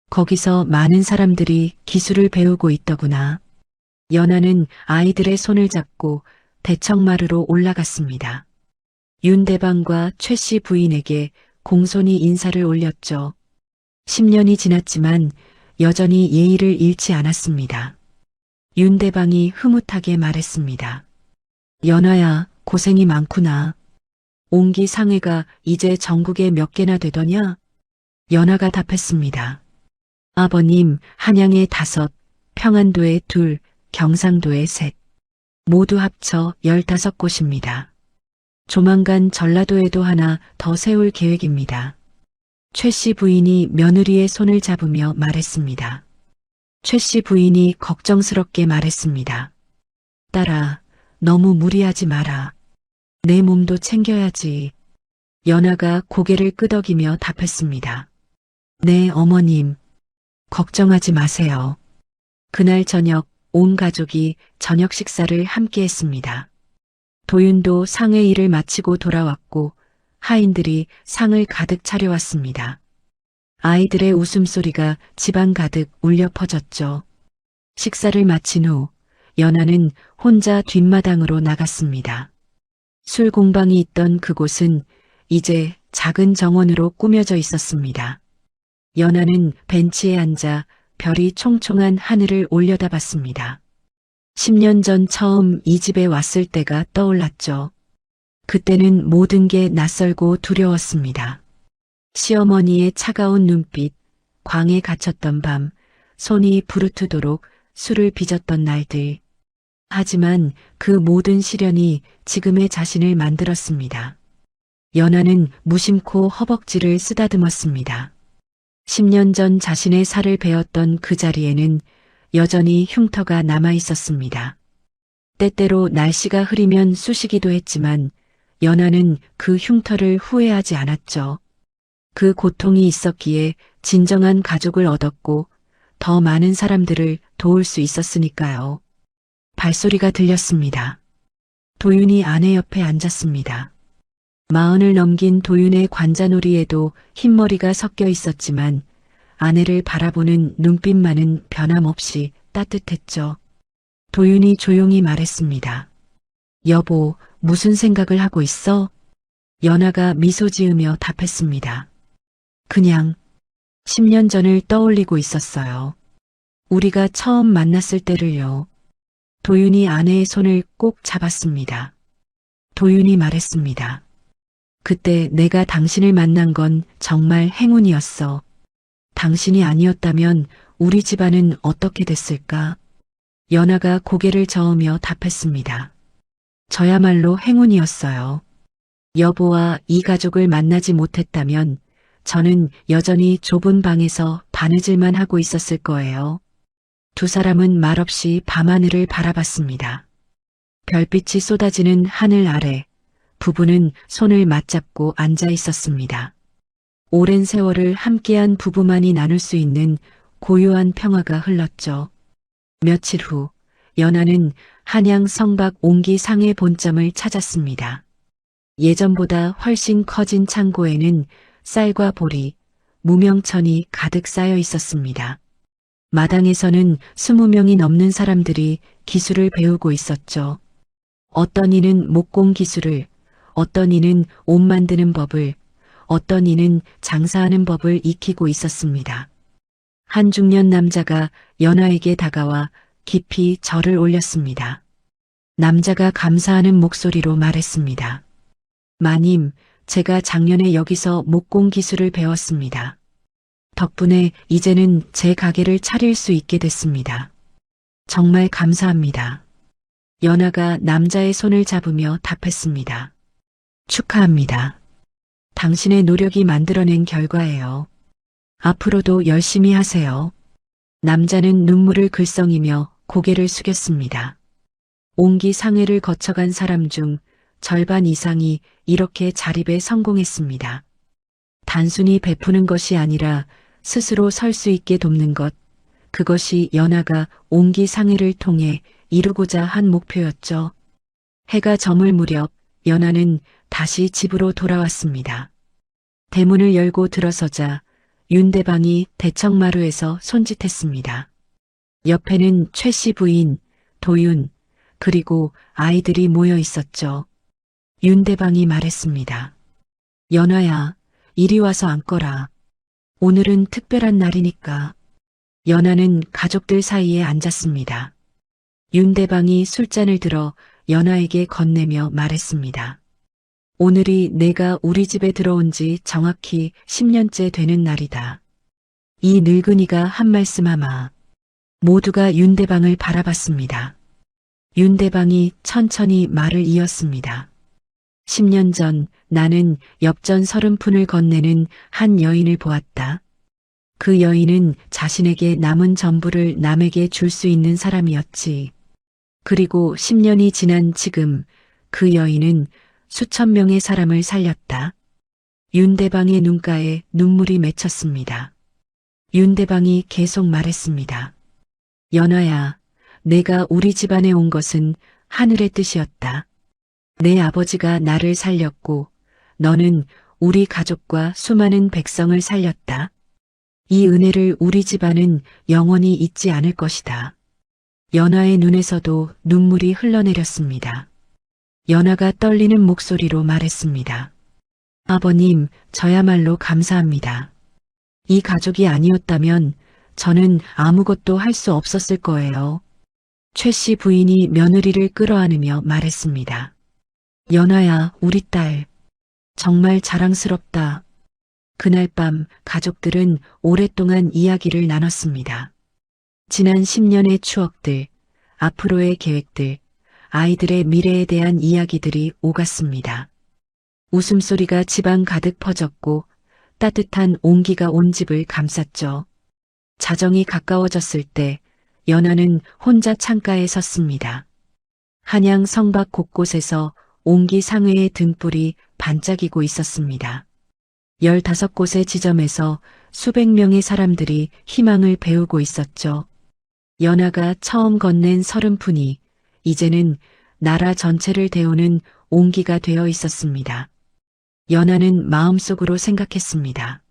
거기서 많은 사람들이 기술을 배우고 있더구나. 연아는 아이들의 손을 잡고 대청마루로 올라갔습니다. 윤대방과 최 씨 부인에게 공손히 인사를 올렸죠. 10년이 지났지만 여전히 예의를 잃지 않았습니다. 윤대방이 흐뭇하게 말했습니다. 연아야, 고생이 많구나. 옹기 상해가 이제 전국에 몇 개나 되더냐? 연아가 답했습니다. 아버님, 한양에 5, 평안도에 2, 경상도에 3. 모두 합쳐 15곳입니다. 조만간 전라도에도 하나 더 세울 계획입니다. 최 씨 부인이 며느리의 손을 잡으며 말했습니다. 최 씨 부인이 걱정스럽게 말했습니다. 딸아, 너무 무리하지 마라. 내 몸도 챙겨야지. 연아가 고개를 끄덕이며 답했습니다. 네, 어머님. 걱정하지 마세요. 그날 저녁 온 가족이 저녁 식사를 함께 했습니다. 도윤도 상의 일을 마치고 돌아왔고 하인들이 상을 가득 차려왔습니다. 아이들의 웃음소리가 집안 가득 울려 퍼졌죠. 식사를 마친 후 연아는 혼자 뒷마당으로 나갔습니다. 술 공방이 있던 그곳은 이제 작은 정원으로 꾸며져 있었습니다. 연아는 벤치에 앉아 별이 총총한 하늘을 올려다봤습니다. 10년 전 처음 이 집에 왔을 때가 떠올랐죠. 그때는 모든 게 낯설고 두려웠습니다. 시어머니의 차가운 눈빛, 광에 갇혔던 밤, 손이 부르트도록 술을 빚었던 날들. 하지만 그 모든 시련이 지금의 자신을 만들었습니다. 연아는 무심코 허벅지를 쓰다듬었습니다. 10년 전 자신의 살을 베었던 그 자리에는 여전히 흉터가 남아 있었습니다. 때때로 날씨가 흐리면 쑤시기도 했지만 연아는 그 흉터를 후회하지 않았죠. 그 고통이 있었기에 진정한 가족을 얻었고 더 많은 사람들을 도울 수 있었으니까요. 발소리가 들렸습니다. 도윤이 아내 옆에 앉았습니다. 40을 넘긴 도윤의 관자놀이에도 흰머리가 섞여 있었지만 아내를 바라보는 눈빛만은 변함없이 따뜻했죠. 도윤이 조용히 말했습니다. 여보, 무슨 생각을 하고 있어? 연아가 미소 지으며 답했습니다. 그냥 10년 전을 떠올리고 있었어요. 우리가 처음 만났을 때를요. 도윤이 아내의 손을 꼭 잡았습니다. 도윤이 말했습니다. 그때 내가 당신을 만난 건 정말 행운이었어. 당신이 아니었다면 우리 집안은 어떻게 됐을까? 연아가 고개를 저으며 답했습니다. 저야말로 행운이었어요. 여보와 이 가족을 만나지 못했다면 저는 여전히 좁은 방에서 바느질만 하고 있었을 거예요. 두 사람은 말없이 밤하늘을 바라봤습니다. 별빛이 쏟아지는 하늘 아래 부부는 손을 맞잡고 앉아 있었습니다. 오랜 세월을 함께한 부부만이 나눌 수 있는 고요한 평화가 흘렀죠. 며칠 후 연아는 한양 성박 옹기 상의 본점을 찾았습니다. 예전보다 훨씬 커진 창고에는 쌀과 보리, 무명천이 가득 쌓여 있었습니다. 마당에서는 20명이 넘는 사람들이 기술을 배우고 있었죠. 어떤 이는 목공 기술을, 어떤 이는 옷 만드는 법을, 어떤 이는 장사하는 법을 익히고 있었습니다. 한 중년 남자가 연아에게 다가와 깊이 절을 올렸습니다. 남자가 감사하는 목소리로 말했습니다. 마님, 제가 작년에 여기서 목공 기술을 배웠습니다. 덕분에 이제는 제 가게를 차릴 수 있게 됐습니다. 정말 감사합니다. 연아가 남자의 손을 잡으며 답했습니다. 축하합니다. 당신의 노력이 만들어낸 결과예요. 앞으로도 열심히 하세요. 남자는 눈물을 글썽이며 고개를 숙였습니다. 옹기 상해를 거쳐간 사람 중 절반 이상이 이렇게 자립에 성공했습니다. 단순히 베푸는 것이 아니라 스스로 설 수 있게 돕는 것, 그것이 연아가 옹기 상해를 통해 이루고자 한 목표였죠. 해가 저물 무렵 연아는 다시 집으로 돌아왔습니다. 대문을 열고 들어서자 윤대방이 대청마루에서 손짓했습니다. 옆에는 최 씨 부인, 도윤, 그리고 아이들이 모여 있었죠. 윤대방이 말했습니다. 연아야, 이리 와서 앉거라. 오늘은 특별한 날이니까. 연아는 가족들 사이에 앉았습니다. 윤대방이 술잔을 들어 연아에게 건네며 말했습니다. 오늘이 내가 우리 집에 들어온 지 정확히 10년째 되는 날이다. 이 늙은이가 한 말씀하마. 모두가 윤대방을 바라봤습니다. 윤대방이 천천히 말을 이었습니다. 10년 전 나는 엽전 30푼을 건네는 한 여인을 보았다. 그 여인은 자신에게 남은 전부를 남에게 줄 수 있는 사람이었지. 그리고 10년이 지난 지금 그 여인은 수천 명의 사람을 살렸다. 윤대방의 눈가에 눈물이 맺혔습니다. 윤대방이 계속 말했습니다. 연아야, 내가 우리 집안에 온 것은 하늘의 뜻이었다. 내 아버지가 나를 살렸고 너는 우리 가족과 수많은 백성을 살렸다. 이 은혜를 우리 집안은 영원히 잊지 않을 것이다. 연아의 눈에서도 눈물이 흘러내렸습니다. 연아가 떨리는 목소리로 말했습니다. 아버님, 저야말로 감사합니다. 이 가족이 아니었다면 저는 아무것도 할 수 없었을 거예요. 최 씨 부인이 며느리를 끌어안으며 말했습니다. 연아야, 우리 딸. 정말 자랑스럽다. 그날 밤 가족들은 오랫동안 이야기를 나눴습니다. 지난 10년의 추억들, 앞으로의 계획들, 아이들의 미래에 대한 이야기들이 오갔습니다. 웃음소리가 집안 가득 퍼졌고 따뜻한 온기가 온 집을 감쌌죠. 자정이 가까워졌을 때 연아는 혼자 창가에 섰습니다. 한양 성박 곳곳에서 옹기 상회의 등불이 반짝이고 있었습니다. 15곳의 지점에서 수백 명의 사람들이 희망을 배우고 있었죠. 연아가 처음 건넨 30푼이 이제는 나라 전체를 데우는 옹기가 되어 있었습니다. 연아는 마음속으로 생각했습니다.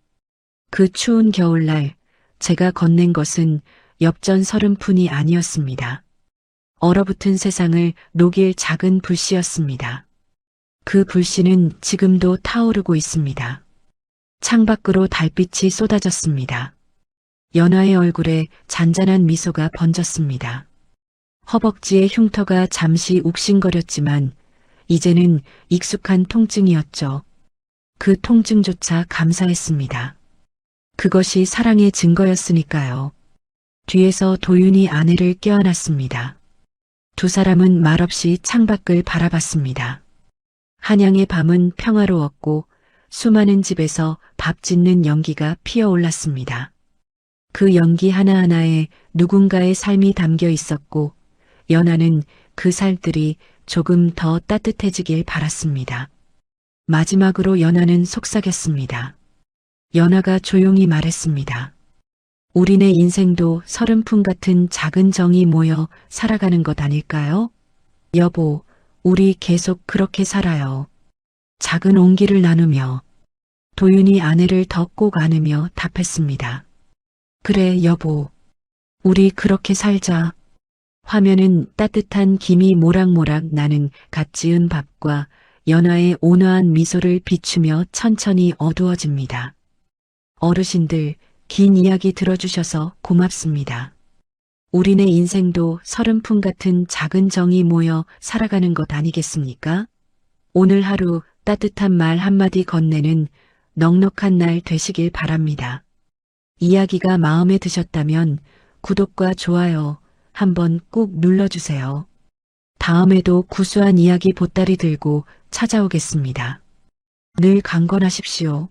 그 추운 겨울날 제가 건넨 것은 엽전 30푼이 아니었습니다. 얼어붙은 세상을 녹일 작은 불씨였습니다. 그 불씨는 지금도 타오르고 있습니다. 창밖으로 달빛이 쏟아졌습니다. 연아의 얼굴에 잔잔한 미소가 번졌습니다. 허벅지의 흉터가 잠시 욱신거렸지만 이제는 익숙한 통증이었죠. 그 통증조차 감사했습니다. 그것이 사랑의 증거였으니까요. 뒤에서 도윤이 아내를 껴안았습니다. 두 사람은 말없이 창밖을 바라봤습니다. 한양의 밤은 평화로웠고 수많은 집에서 밥 짓는 연기가 피어올랐습니다. 그 연기 하나하나에 누군가의 삶이 담겨 있었고 연아는 그 살들이 조금 더 따뜻해지길 바랐습니다. 마지막으로 연아는 속삭였습니다. 연아가 조용히 말했습니다. 우리네 인생도 서른풍 같은 작은 정이 모여 살아가는 것 아닐까요? 여보, 우리 계속 그렇게 살아요. 작은 온기를 나누며. 도윤이 아내를 더 꼭 안으며 답했습니다. 그래, 여보. 우리 그렇게 살자. 화면은 따뜻한 김이 모락모락 나는 갓 지은 밥과 연아의 온화한 미소를 비추며 천천히 어두워집니다. 어르신들, 긴 이야기 들어주셔서 고맙습니다. 우리네 인생도 서른풍 같은 작은 정이 모여 살아가는 것 아니겠습니까? 오늘 하루 따뜻한 말 한마디 건네는 넉넉한 날 되시길 바랍니다. 이야기가 마음에 드셨다면 구독과 좋아요 한번 꾹 눌러주세요. 다음에도 구수한 이야기 보따리 들고 찾아오겠습니다. 늘 강건하십시오.